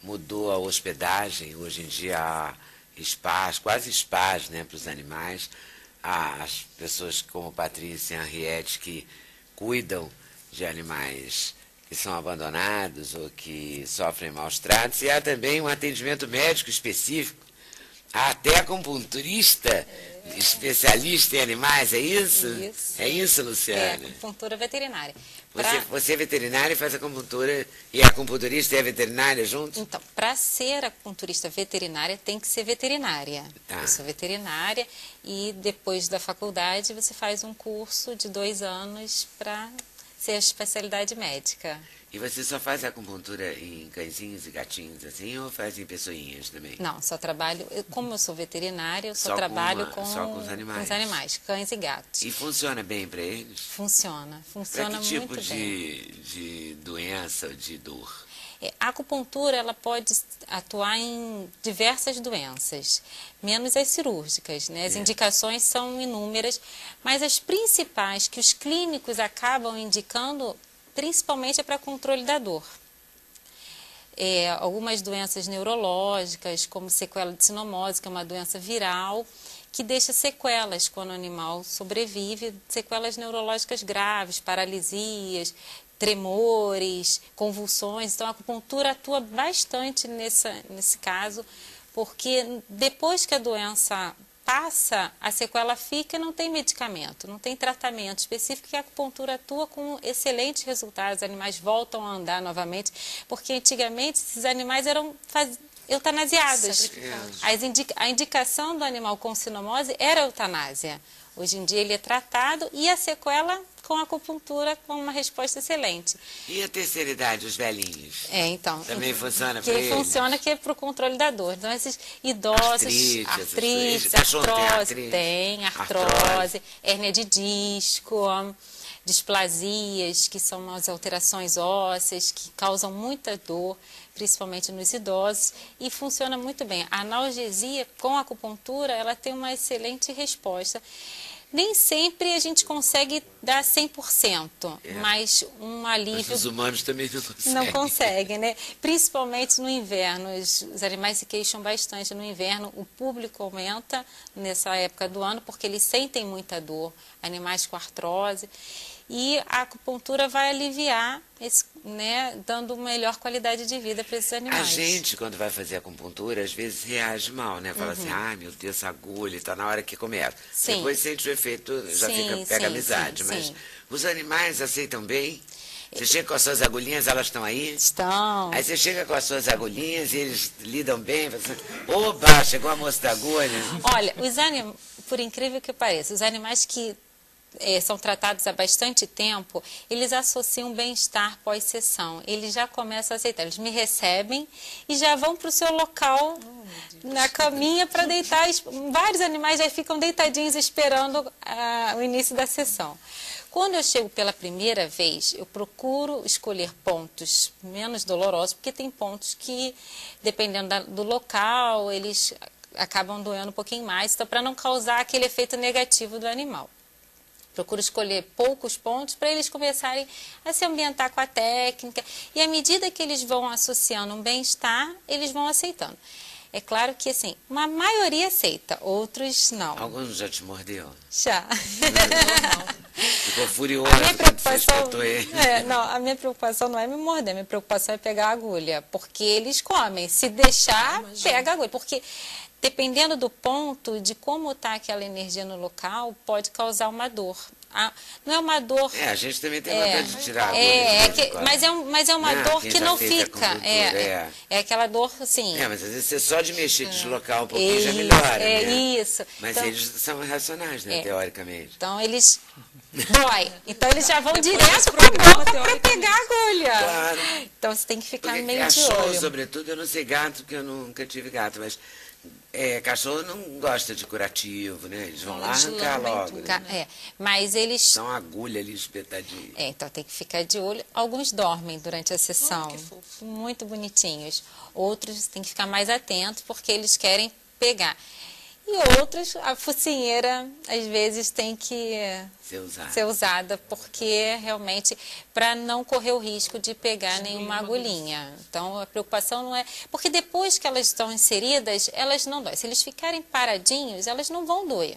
Mudou a hospedagem, hoje em dia há spas, quase spas, né, para os animais. Há as pessoas como Patrícia e Henriette que cuidam de animais que são abandonados ou que sofrem maus tratos, e há também um atendimento médico específico. Há até acupunturista especialista em animais, é isso? Isso. É isso, É, Luciana? acupuntura veterinária. Você é veterinária e faz acupuntura, e a acupunturista e a veterinária junto? Então, para ser acupunturista veterinária, tem que ser veterinária. Tá. Eu sou veterinária e depois da faculdade você faz um curso de 2 anos para ser a especialidade médica. E você só faz acupuntura em cãezinhos e gatinhos assim, ou faz em pessoinhas também? Não, só trabalho, como eu sou veterinária, eu Só só com trabalho só com os animais. cães e gatos. E funciona bem para eles? Funciona Para que tipo muito bem. de doença, de dor? A acupuntura ela pode atuar em diversas doenças, menos as cirúrgicas, né? As indicações são inúmeras, mas as principais que os clínicos acabam indicando, principalmente é para controle da dor. Algumas doenças neurológicas, como sequela de cinomose, que é uma doença viral, que deixa sequelas quando o animal sobrevive, sequelas neurológicas graves, paralisias. tremores, convulsões. Então, a acupuntura atua bastante nesse caso, porque depois que a doença passa, a sequela fica e não tem medicamento, não tem tratamento específico, e a acupuntura atua com excelentes resultados. Os animais voltam a andar novamente, porque antigamente esses animais eram eutanasiados. A indicação do animal com sinomose era eutanásia. Hoje em dia ele é tratado e a sequela com a acupuntura com uma resposta excelente. E a terceira idade, os velhinhos? Então. Também funciona para eles? Funciona que é para o controle da dor. Então, esses idosos, artrite, artrose, tem artrose, hérnia de disco, displasias, que são as alterações ósseas, que causam muita dor, principalmente nos idosos, e funciona muito bem. A analgesia com a acupuntura, ela tem uma excelente resposta. Nem sempre a gente consegue dar 100%, mas um alívio... Mas os humanos também não conseguem. Não conseguem, né? Principalmente no inverno. Os animais se queixam bastante no inverno. O público aumenta nessa época do ano porque eles sentem muita dor. Animais com artrose. E a acupuntura vai aliviar, dando melhor qualidade de vida para esses animais. A gente, quando vai fazer acupuntura, às vezes reage mal, né? Fala assim, ai meu Deus, essa agulha, está na hora que começa. Sim. Depois sente o efeito, já pega amizade. Mas os animais aceitam bem? Você chega com as suas agulhinhas, elas estão aí? Estão. Aí você chega com as suas agulhinhas e eles lidam bem. Você... Oba, chegou a moça da agulha. Olha, por incrível que pareça, os animais que são tratados há bastante tempo, eles associam bem-estar pós-sessão. Eles já começam a aceitar. Eles me recebem e já vão para o seu local na caminha para deitar. Vários animais já ficam deitadinhos esperando o início da sessão. Quando eu chego pela primeira vez, eu procuro escolher pontos menos dolorosos, porque tem pontos que, dependendo do local, eles acabam doendo um pouquinho mais, então para não causar aquele efeito negativo do animal. Procuro escolher poucos pontos para eles começarem a se ambientar com a técnica. E à medida que eles vão associando um bem-estar, eles vão aceitando. É claro que, assim, uma maioria aceita, outros não. Alguns já te mordeu? Já. Ficou furioso quando você espetou ele. A minha preocupação não é me morder, a minha preocupação é pegar a agulha. Porque eles comem. Se deixar, pega a agulha. Porque... dependendo do ponto, de como está aquela energia no local, pode causar uma dor. Não é uma dor... a gente também tem vontade de tirar a agulha. Mas é uma dor que não fica. É aquela dor, assim... mas às vezes você só de mexer, deslocar um pouquinho já melhora, né? Isso. Mas então, eles são racionais, né, teoricamente. Então, eles... dói. Então, eles já vão direto para a boca para pegar a agulha. Claro. Então, você tem que ficar meio de cachorro, olho. sobretudo, eu não sei gato, porque eu nunca tive gato, mas... cachorro não gosta de curativo, né? Eles vão lá arrancar logo. Mas eles... são agulha ali espetadinha. Então tem que ficar de olho. Alguns dormem durante a sessão. Que fofo. Muito bonitinhos. Outros tem que ficar mais atentos porque eles querem pegar. E outros, a focinheira, às vezes, tem que ser usada, porque realmente, para não correr o risco de pegar nenhuma agulhinha. Então, a preocupação não é... porque depois que elas estão inseridas, elas não doem. Se eles ficarem paradinhos, elas não vão doer.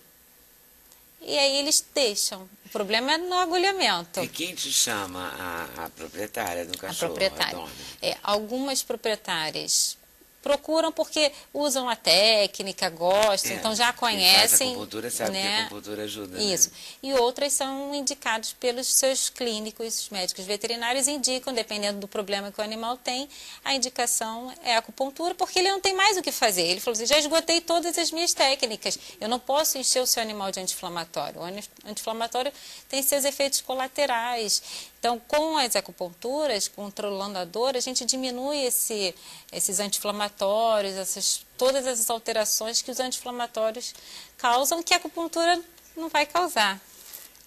E aí eles deixam. O problema é no agulhamento. E quem te chama? A proprietária do cachorro? A proprietária. A dona. Algumas proprietárias... procuram porque usam a técnica, gostam, então já conhecem. Quem faz acupuntura sabe que a acupuntura ajuda. Isso. Né? E outras são indicados pelos seus clínicos, os médicos veterinários indicam, dependendo do problema que o animal tem, a indicação é a acupuntura, porque ele não tem mais o que fazer. Ele falou assim, já esgotei todas as minhas técnicas, eu não posso encher o seu animal de anti-inflamatório. O anti-inflamatório tem seus efeitos colaterais. Então, com as acupunturas, controlando a dor, a gente diminui esses anti-inflamatórios, todas essas alterações que os anti-inflamatórios causam, que a acupuntura não vai causar.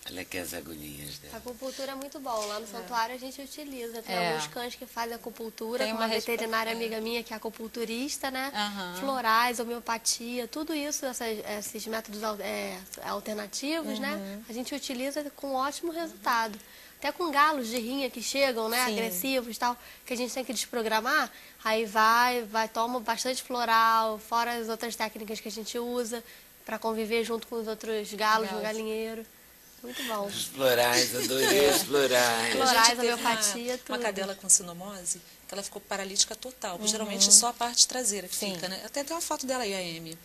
Olha aqui as agulhinhas dela. A acupuntura é muito bom. Lá no santuário a gente utiliza. Tem alguns cães que fazem acupuntura, tem uma veterinária amiga minha que é acupunturista, né? Florais, homeopatia, tudo isso, esses métodos alternativos, né? A gente utiliza com ótimo resultado. Até com galos de rinha que chegam, né, agressivos e tal, que a gente tem que desprogramar, aí toma bastante floral, fora as outras técnicas que a gente usa para conviver junto com os outros galos no galinheiro. Muito bom. Os florais, adorei os florais. Florais, A gente teve homeopatia, tudo. uma cadela com sinomose, que ela ficou paralítica total. Porque geralmente é só a parte traseira que Sim. fica, né? Até tem uma foto dela aí, a Amy.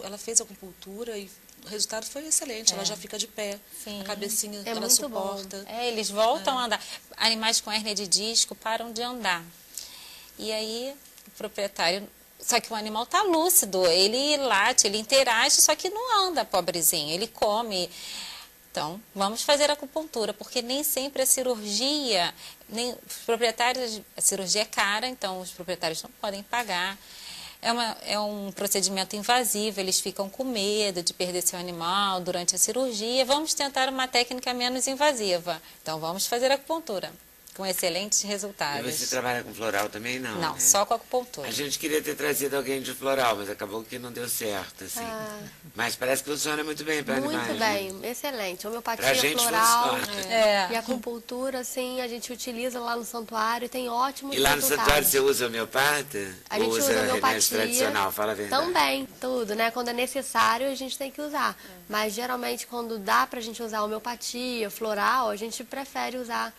Ela fez acupuntura e o resultado foi excelente. Ela já fica de pé, Sim. a cabecinha É ela muito suporta. Eles voltam a andar. Animais com hérnia de disco param de andar. E aí, o proprietário... Só que o animal está lúcido, ele late, ele interage, só que não anda, pobrezinho, ele come. Então, vamos fazer acupuntura, porque nem sempre a cirurgia, os proprietários, a cirurgia é cara, então os proprietários não podem pagar. É um procedimento invasivo, eles ficam com medo de perder seu animal durante a cirurgia. Vamos tentar uma técnica menos invasiva. Então, vamos fazer acupuntura, com excelentes E resultados. você trabalha com floral também, não? Não, né? só com acupuntura. A gente queria ter trazido alguém de floral, mas acabou que não deu certo, assim. Mas parece que funciona muito bem para animais. Muito né? bem, excelente. Homeopatia Pra gente floral funciona. e acupuntura, assim, a gente utiliza lá no santuário e tem ótimos E lá no resultados. santuário você usa homeopata? A gente ou usa remédio homeopatia tradicional? Fala a verdade. também, tudo, né? Quando é necessário, a gente tem que usar. Mas, geralmente, quando dá pra gente usar homeopatia, floral, a gente prefere usar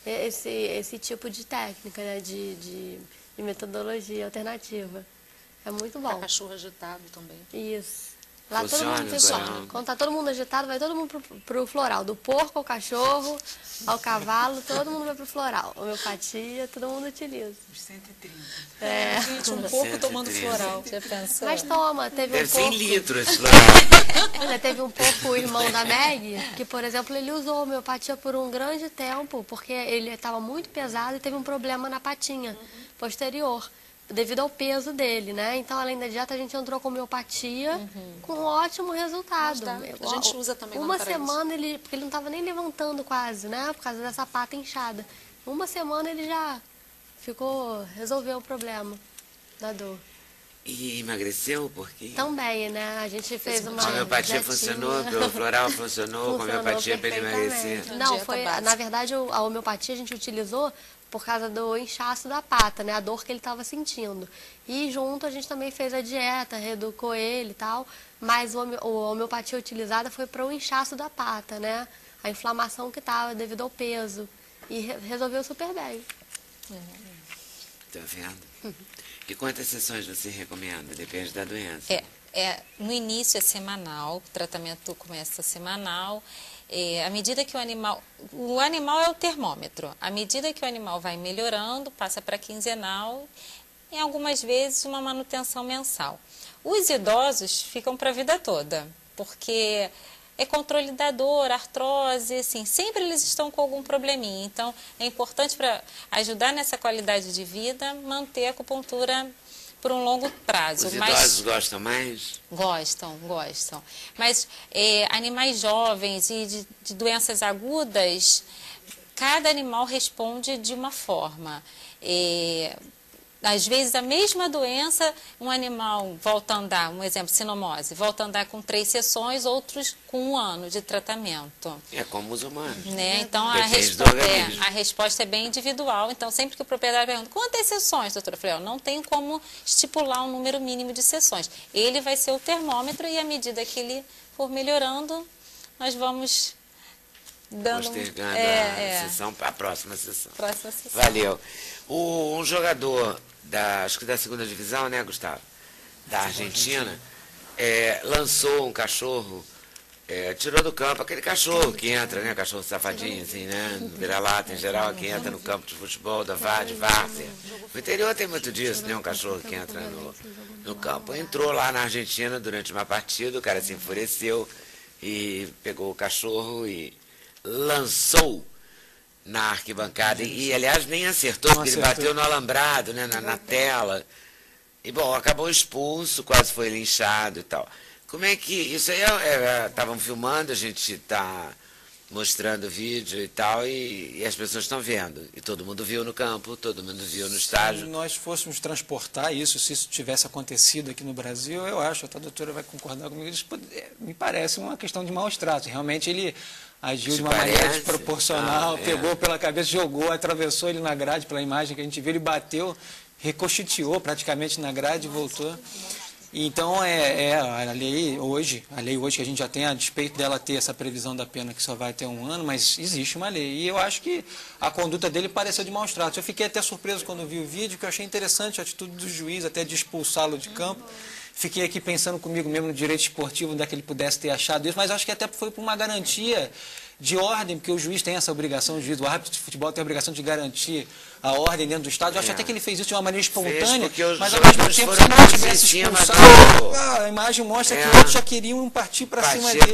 esse tipo de técnica, né? De metodologia alternativa. É muito Para bom. cachorro agitado também. Isso. Lá todo Funciona, mundo funciona. floral. Quando tá todo mundo agitado, vai todo mundo pro floral. Do porco ao cachorro, ao cavalo, todo mundo vai pro floral. Homeopatia, todo mundo utiliza. Os 130. É. Gente, um porco tomando 130. floral. Já pensou? Mas toma, teve Deve um ser em porco. litros, floral. Olha, teve um pouco o irmão da Meg, que, por exemplo, ele usou homeopatia por um grande tempo, porque ele estava muito pesado e teve um problema na patinha posterior, devido ao peso dele, né? Então, além da dieta, a gente entrou com homeopatia com um ótimo resultado. Mas dá. A gente usa também lá Uma no Paraíso. semana, porque ele não estava nem levantando quase, né? Por causa dessa pata inchada. Uma semana ele já resolveu o problema da dor. E emagreceu porque Também, né? A gente fez uma a homeopatia dietinha. funcionou, pelo floral funcionou, com a homeopatia para ele perfeitamente. emagrecer. Não, Dieta foi, básica. na verdade, a homeopatia a gente utilizou por causa do inchaço da pata, né? A dor que ele estava sentindo. E junto a gente também fez a dieta, reeducou ele e tal, mas a homeopatia utilizada foi para o inchaço da pata, né? A inflamação que estava devido ao peso. E resolveu super bem. Tá vendo? E quantas sessões você recomenda? Depende da doença. No início é semanal, o tratamento começa semanal. À medida que o animal é o termômetro. À medida que o animal vai melhorando, passa para quinzenal e algumas vezes uma manutenção mensal. Os idosos ficam para a vida toda, porque é controle da dor, artrose, assim, sempre eles estão com algum probleminha. Então, é importante para ajudar nessa qualidade de vida, manter a acupuntura por um longo prazo. Os idosos gostam mais? Gostam. Mas animais jovens e de doenças agudas, cada animal responde de uma forma. Às vezes, a mesma doença, um animal volta a andar, um exemplo, sinomose, volta a andar com 3 sessões, outros com 1 ano de tratamento. É como os humanos. Né? Então, Depende do organismo. a resposta é bem individual. Então, sempre que o proprietário pergunta, quantas sessões, doutora? Eu falei, não tenho como estipular um número mínimo de sessões. Ele vai ser o termômetro e, à medida que ele for melhorando, nós vamos dando... Postergando a próxima sessão. Próxima sessão. Valeu. Um jogador acho que da segunda divisão, né, Gustavo? Da Argentina, lançou um cachorro, tirou do campo aquele cachorro que entra, né? Cachorro safadinho, assim, né? No vira-lata, em geral, que entra no campo de futebol da várzea. No interior tem muito disso, né? Um cachorro que entra no campo. Entrou lá na Argentina durante uma partida, o cara se enfureceu e pegou o cachorro e lançou na arquibancada. E aliás, nem acertou, porque ele bateu no alambrado, né? Na tela. E, bom, acabou expulso, quase foi linchado e tal. Como é que... Isso aí estavam filmando, a gente está mostrando o vídeo e tal, e as pessoas estão vendo. E todo mundo viu no campo, todo mundo viu no estádio. Se nós fôssemos transportar isso, se isso tivesse acontecido aqui no Brasil, eu acho, a doutora vai concordar comigo, isso me parece uma questão de maus tratos. Realmente ele agiu de uma maneira desproporcional, pegou pela cabeça, jogou, atravessou ele na grade, pela imagem que a gente viu, ele bateu, ricocheteou praticamente na grade e voltou. Então, a lei hoje que a gente já tem, a despeito dela ter essa previsão da pena que só vai até 1 ano, mas existe uma lei. E eu acho que a conduta dele pareceu de maus tratos. Eu fiquei até surpreso quando vi o vídeo, que eu achei interessante a atitude do juiz, até de expulsá-lo de campo. Fiquei aqui pensando comigo mesmo no direito esportivo, onde é que ele pudesse ter achado isso, mas acho que até foi por uma garantia de ordem, porque o juiz tem essa obrigação, o árbitro de futebol tem a obrigação de garantir a ordem dentro do estádio. Eu acho até que ele fez isso de uma maneira espontânea, mas ao mesmo tempo, se não tivesse expulsado, a imagem mostra que outros já queriam partir para cima dele.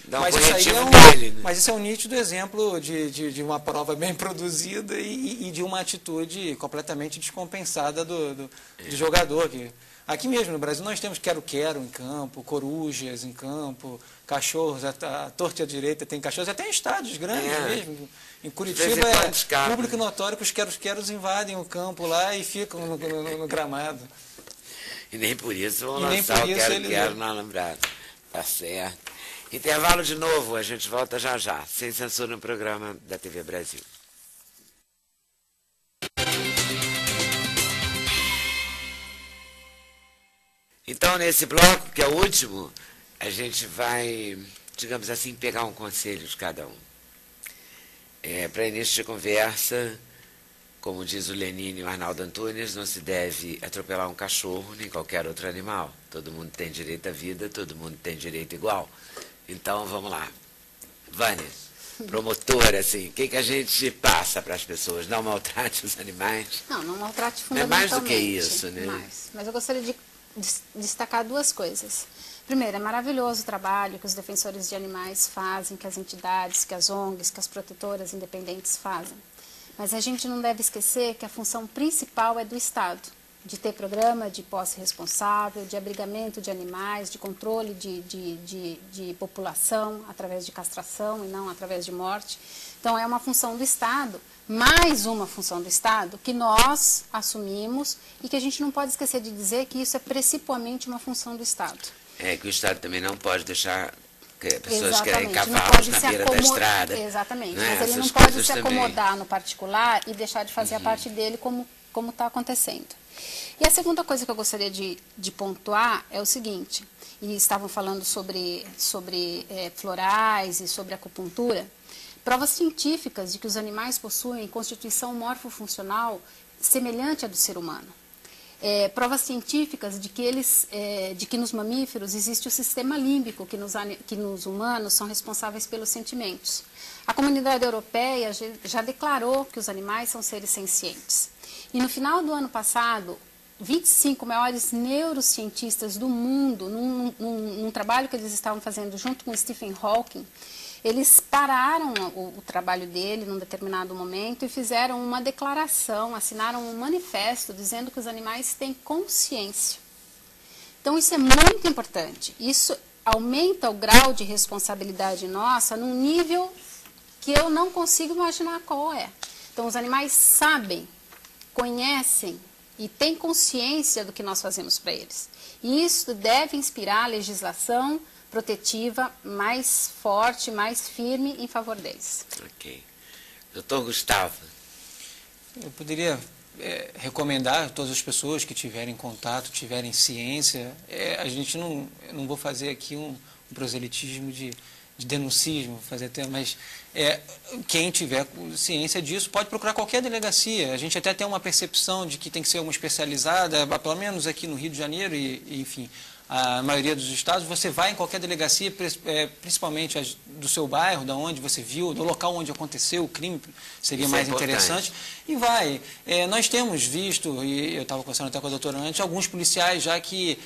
Mas isso aí mas isso é um nítido exemplo de uma prova bem produzida e de uma atitude completamente descompensada do jogador. Aqui mesmo no Brasil nós temos quero-quero em campo, corujas em campo, cachorros, a torta e a direita tem cachorros, até em estádios grandes mesmo. Em Curitiba é público notório que os queros invadem o campo lá e ficam no gramado. E nem por isso vão lançar o quero-quero no alambrado. Tá certo. Intervalo de novo, a gente volta já já, sem censura no programa da TV Brasil. Então, nesse bloco, que é o último, a gente vai, digamos assim, pegar um conselho de cada um. Para início de conversa, como diz o Lenine e o Arnaldo Antunes, não se deve atropelar um cachorro nem qualquer outro animal. Todo mundo tem direito à vida, todo mundo tem direito igual. Então, vamos lá. Vânia, promotora, assim, o que a gente passa para as pessoas? Não maltrate os animais? Não maltrate fundamentalmente. É mais do que isso, né? Mas eu gostaria de destacar 2 coisas. Primeiro, é maravilhoso o trabalho que os defensores de animais fazem, que as entidades, que as ONGs, que as protetoras independentes fazem. Mas a gente não deve esquecer que a função principal é do Estado, de ter programa de posse responsável, de abrigamento de animais, de controle de população através de castração e não através de morte. Então, é uma função do Estado, mais uma função do Estado que nós assumimos e que a gente não pode esquecer de dizer que isso é principalmente uma função do Estado. Que o Estado também não pode deixar que pessoas querem cavalos na beira da estrada. Exatamente, mas ele não pode se acomodar no particular e deixar de fazer a parte dele como está acontecendo. E a segunda coisa que eu gostaria de pontuar é o seguinte, e estavam falando sobre florais e sobre acupuntura, provas científicas de que os animais possuem constituição morfofuncional semelhante à do ser humano. Provas científicas de que nos mamíferos existe o sistema límbico, que nos humanos são responsáveis pelos sentimentos. A comunidade europeia já declarou que os animais são seres sencientes. E no final do ano passado, 25 maiores neurocientistas do mundo, num trabalho que eles estavam fazendo junto com Stephen Hawking, eles pararam o trabalho dele num determinado momento e fizeram uma declaração, assinaram um manifesto dizendo que os animais têm consciência. Então isso é muito importante. Isso aumenta o grau de responsabilidade nossa num nível que eu não consigo imaginar qual é. Então os animais sabem, conhecem e têm consciência do que nós fazemos para eles. E isso deve inspirar a legislação protetiva mais forte, mais firme em favor deles. Ok. Doutor Gustavo. Eu poderia recomendar a todas as pessoas que tiverem contato, tiverem ciência, a gente não vou fazer aqui um proselitismo de denuncismo, mas quem tiver ciência disso pode procurar qualquer delegacia. A gente até tem uma percepção de que tem que ser uma especializada, pelo menos aqui no Rio de Janeiro e enfim, a maioria dos estados, você vai em qualquer delegacia, principalmente do seu bairro, da onde você viu, do local onde aconteceu o crime, seria mais interessante, e vai. Nós temos visto, e eu estava conversando até com a doutora antes, alguns policiais já que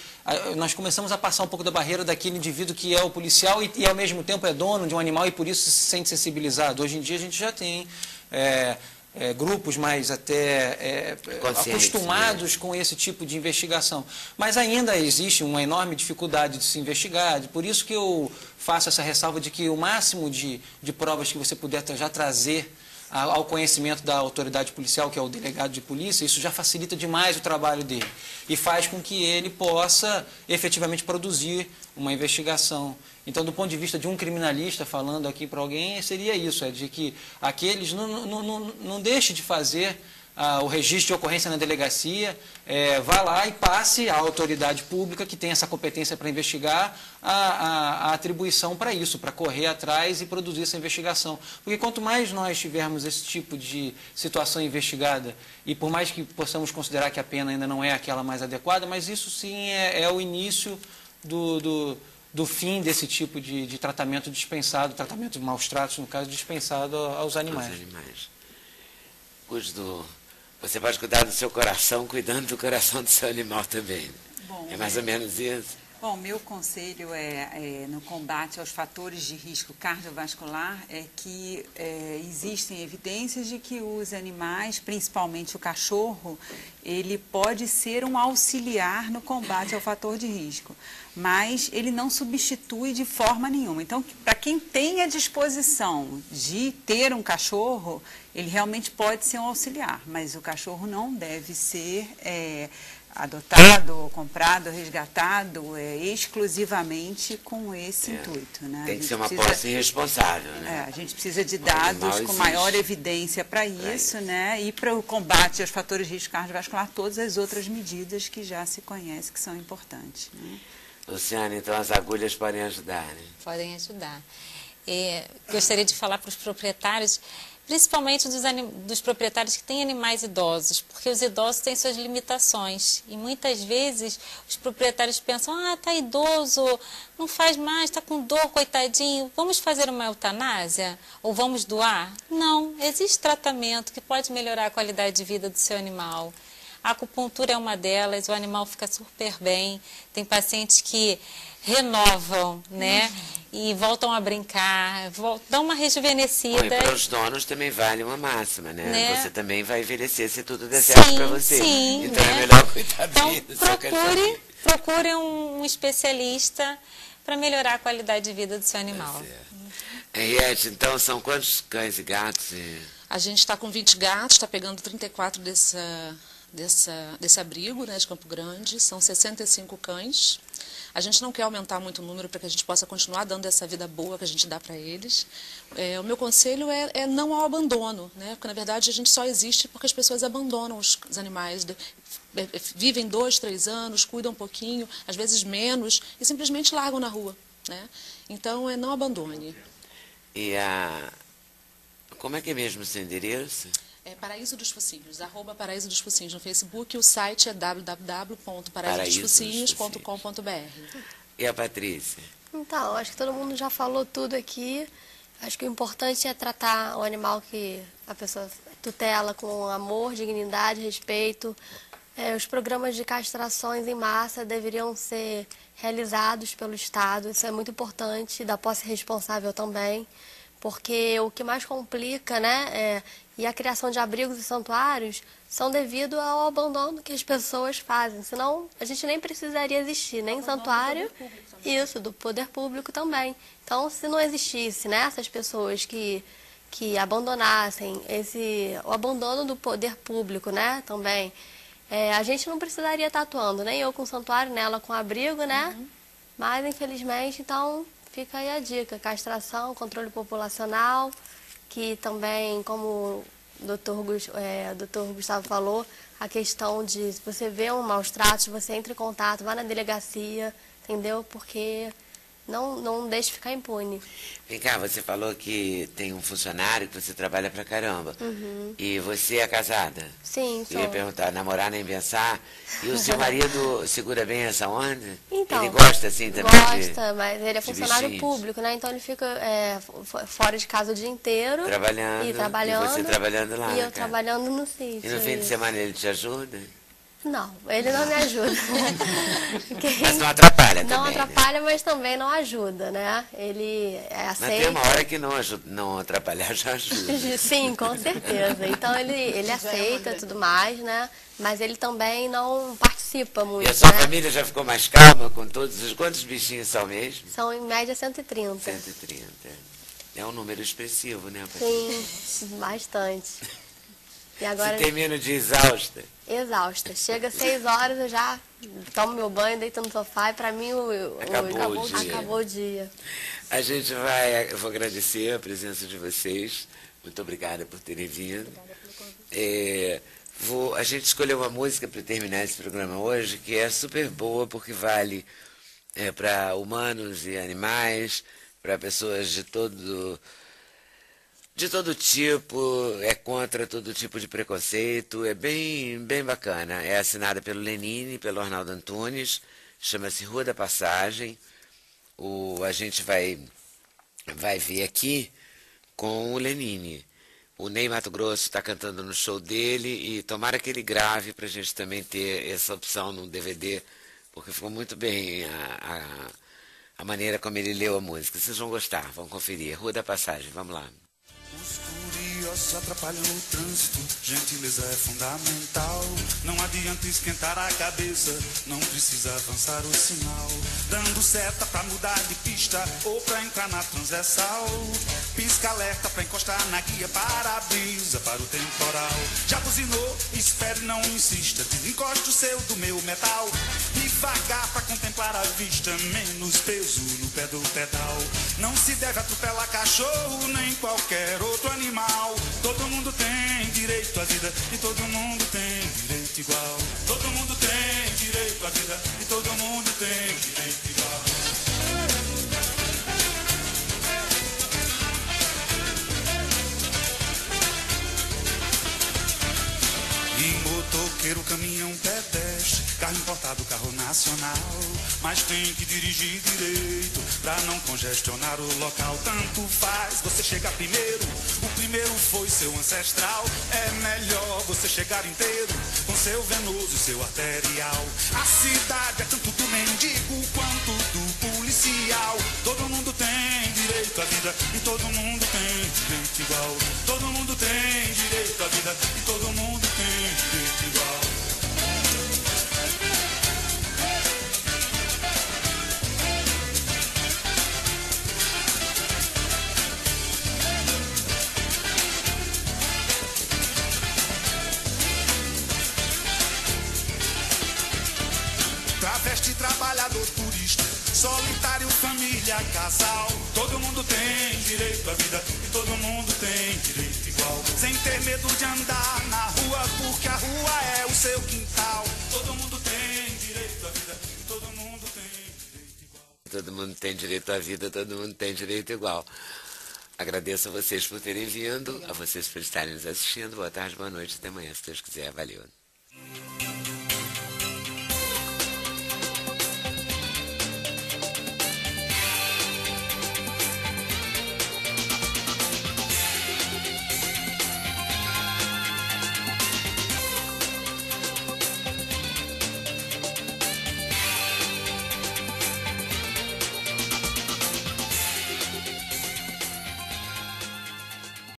nós começamos a passar um pouco da barreira daquele indivíduo que é o policial e ao mesmo tempo é dono de um animal e por isso se sente sensibilizado. Hoje em dia a gente já tem grupos mais até acostumados com esse tipo de investigação. Mas ainda existe uma enorme dificuldade de se investigar, por isso que eu faço essa ressalva de que o máximo de provas que você puder já trazer ao conhecimento da autoridade policial, que é o delegado de polícia, isso já facilita demais o trabalho dele e faz com que ele possa efetivamente produzir uma investigação. Então, do ponto de vista de um criminalista falando aqui para alguém, seria isso, de que aqueles não deixe de fazer o registro de ocorrência na delegacia, vá lá e passe à autoridade pública que tem essa competência para investigar a atribuição para isso, para correr atrás e produzir essa investigação. Porque quanto mais nós tivermos esse tipo de situação investigada, e por mais que possamos considerar que a pena ainda não é aquela mais adequada, mas isso sim é o início do fim desse tipo de tratamento dispensado, tratamento de maus tratos, no caso, dispensado aos animais. Você pode cuidar do seu coração, cuidando do coração do seu animal também. Bom, é mais ou menos isso? Bom, meu conselho no combate aos fatores de risco cardiovascular é que existem evidências de que os animais, principalmente o cachorro, ele pode ser um auxiliar no combate ao fator de risco, mas ele não substitui de forma nenhuma. Então, para quem tem a disposição de ter um cachorro, ele realmente pode ser um auxiliar, mas o cachorro não deve ser adotado, comprado, resgatado exclusivamente com esse intuito. Né? Tem que ser uma posse irresponsável. Né? A gente precisa de dados com maior evidência para isso, né? E para o combate aos fatores de risco cardiovascular, todas as outras medidas que já se conhecem que são importantes. Né? Luciana, então as agulhas podem ajudar, né? Podem ajudar. Gostaria de falar para os proprietários, principalmente dos proprietários que têm animais idosos, porque os idosos têm suas limitações e muitas vezes os proprietários pensam, tá idoso, não faz mais, está com dor, coitadinho, vamos fazer uma eutanásia ou vamos doar? Não, existe tratamento que pode melhorar a qualidade de vida do seu animal. A acupuntura é uma delas, o animal fica super bem, tem pacientes que renovam, né? E voltam a brincar, dão uma rejuvenescida. E para os donos também vale uma máxima, né? Você também vai envelhecer se tudo der certo para você. Sim, então é melhor cuidar bem do seu cachorro. Procure um especialista para melhorar a qualidade de vida do seu animal. Henriette, então são quantos cães e gatos? A gente está com 20 gatos, está pegando 34 desse abrigo, né, de Campo Grande, são 65 cães. A gente não quer aumentar muito o número para que a gente possa continuar dando essa vida boa que a gente dá para eles. O meu conselho é não ao abandono, né, porque na verdade a gente só existe porque as pessoas abandonam os animais, vivem 2, 3 anos, cuidam um pouquinho, às vezes menos, e simplesmente largam na rua. Né? Então, não abandone. E como é que é mesmo o seu endereço? Paraíso dos Focinhos, @Paraíso dos Focinhos no Facebook, o site é www.paraisodosfocinhos.com.br. E a Patrícia? Então, acho que todo mundo já falou tudo aqui. Acho que o importante é tratar o animal que a pessoa tutela com amor, dignidade, respeito. Os programas de castrações em massa deveriam ser realizados pelo Estado, isso é muito importante, da posse responsável também, porque o que mais complica, né, e a criação de abrigos e santuários são devido ao abandono que as pessoas fazem. Senão, a gente nem precisaria existir, nem santuário, isso, do poder público também. Então, se não existisse, né, essas pessoas que abandonassem o abandono do poder público, né, também, a gente não precisaria estar atuando, nem eu com santuário, nem ela com abrigo, né, mas, infelizmente, então, fica aí a dica, castração, controle populacional, que também, como o doutor Gustavo falou, a questão de, se você vê um maus tratos, você entra em contato, vá na delegacia, entendeu? Porque não deixe ficar impune. Vem cá, você falou que tem um funcionário que você trabalha pra caramba. E você é casada? Sim, sou. Eu ia perguntar, namorar nem pensar. E o seu marido segura bem essa onda? Então, ele gosta assim também? Gosta, mas ele é funcionário público, né? Então ele fica fora de casa o dia inteiro. Trabalhando. E você trabalhando lá, e eu trabalhando no sítio. E no fim de semana ele te ajuda? Não, ele não me ajuda. Mas não atrapalha também. Não atrapalha, mas também não ajuda, né? Ele aceita. Mas tem uma hora que não atrapalhar já ajuda. Sim, com certeza. Então ele aceita tudo mais, né? Mas ele também não participa muito. E a sua né? família já ficou mais calma com todos os... Quantos bichinhos são mesmo? São em média 130. 130. É um número expressivo, né, Patrícia? Sim, bastante. E agora... Você termina de exausta? Exausta. Chega às 6 horas, eu já tomo meu banho, deito no sofá e pra mim acabou o dia. Eu vou agradecer a presença de vocês. Muito obrigada por terem vindo. A gente escolheu uma música para terminar esse programa hoje que é super boa porque vale para humanos e animais, para pessoas de todo tipo, é contra todo tipo de preconceito, é bem bacana. É assinada pelo Lenine, pelo Arnaldo Antunes, chama-se Rua da Passagem. A gente vai ver aqui com o Lenine. O Ney Matogrosso está cantando no show dele e tomara que ele grave para a gente também ter essa opção no DVD, porque ficou muito bem a maneira como ele leu a música. Vocês vão gostar, vão conferir. Rua da Passagem, vamos lá. Os curiosos atrapalham o trânsito, gentileza é fundamental. Não adianta esquentar a cabeça, não precisa avançar o sinal. Dando seta pra mudar de pista ou pra entrar na transversal. Pisca alerta pra encostar na guia, para-brisa para o temporal. Já buzinou? Espere, não insista, desencoste o seu do meu metal. Devagar pra contemplar a vista, menos peso no pé do pedal. Não se deve atropelar cachorro, nem qualquer outro animal. Todo mundo tem direito à vida e todo mundo tem direito igual. Todo mundo tem direito à vida e todo mundo tem direito igual. Motoqueiro, caminhão, pedestre, carro importado, carro nacional. Mas tem que dirigir direito pra não congestionar o local. Tanto faz, você chega primeiro, o primeiro foi seu ancestral. É melhor você chegar inteiro, com seu venoso e seu arterial. A cidade é tanto do mendigo quanto do policial. Todo mundo tem direito à vida e todo mundo tem direito igual. Todo mundo tem direito à vida e todo mundo tem direito igual. Travesti, trabalhador, turista, solitário, família, casal. Todo mundo tem direito à vida e todo mundo tem direito igual. Sem ter medo de andar na rua, porque a rua é o seu quintal. Todo mundo tem direito à vida e todo mundo tem direito igual. Todo mundo tem direito à vida, todo mundo tem direito igual. Agradeço a vocês por terem vindo, a vocês por estarem nos assistindo. Boa tarde, boa noite, até amanhã, se Deus quiser. Valeu.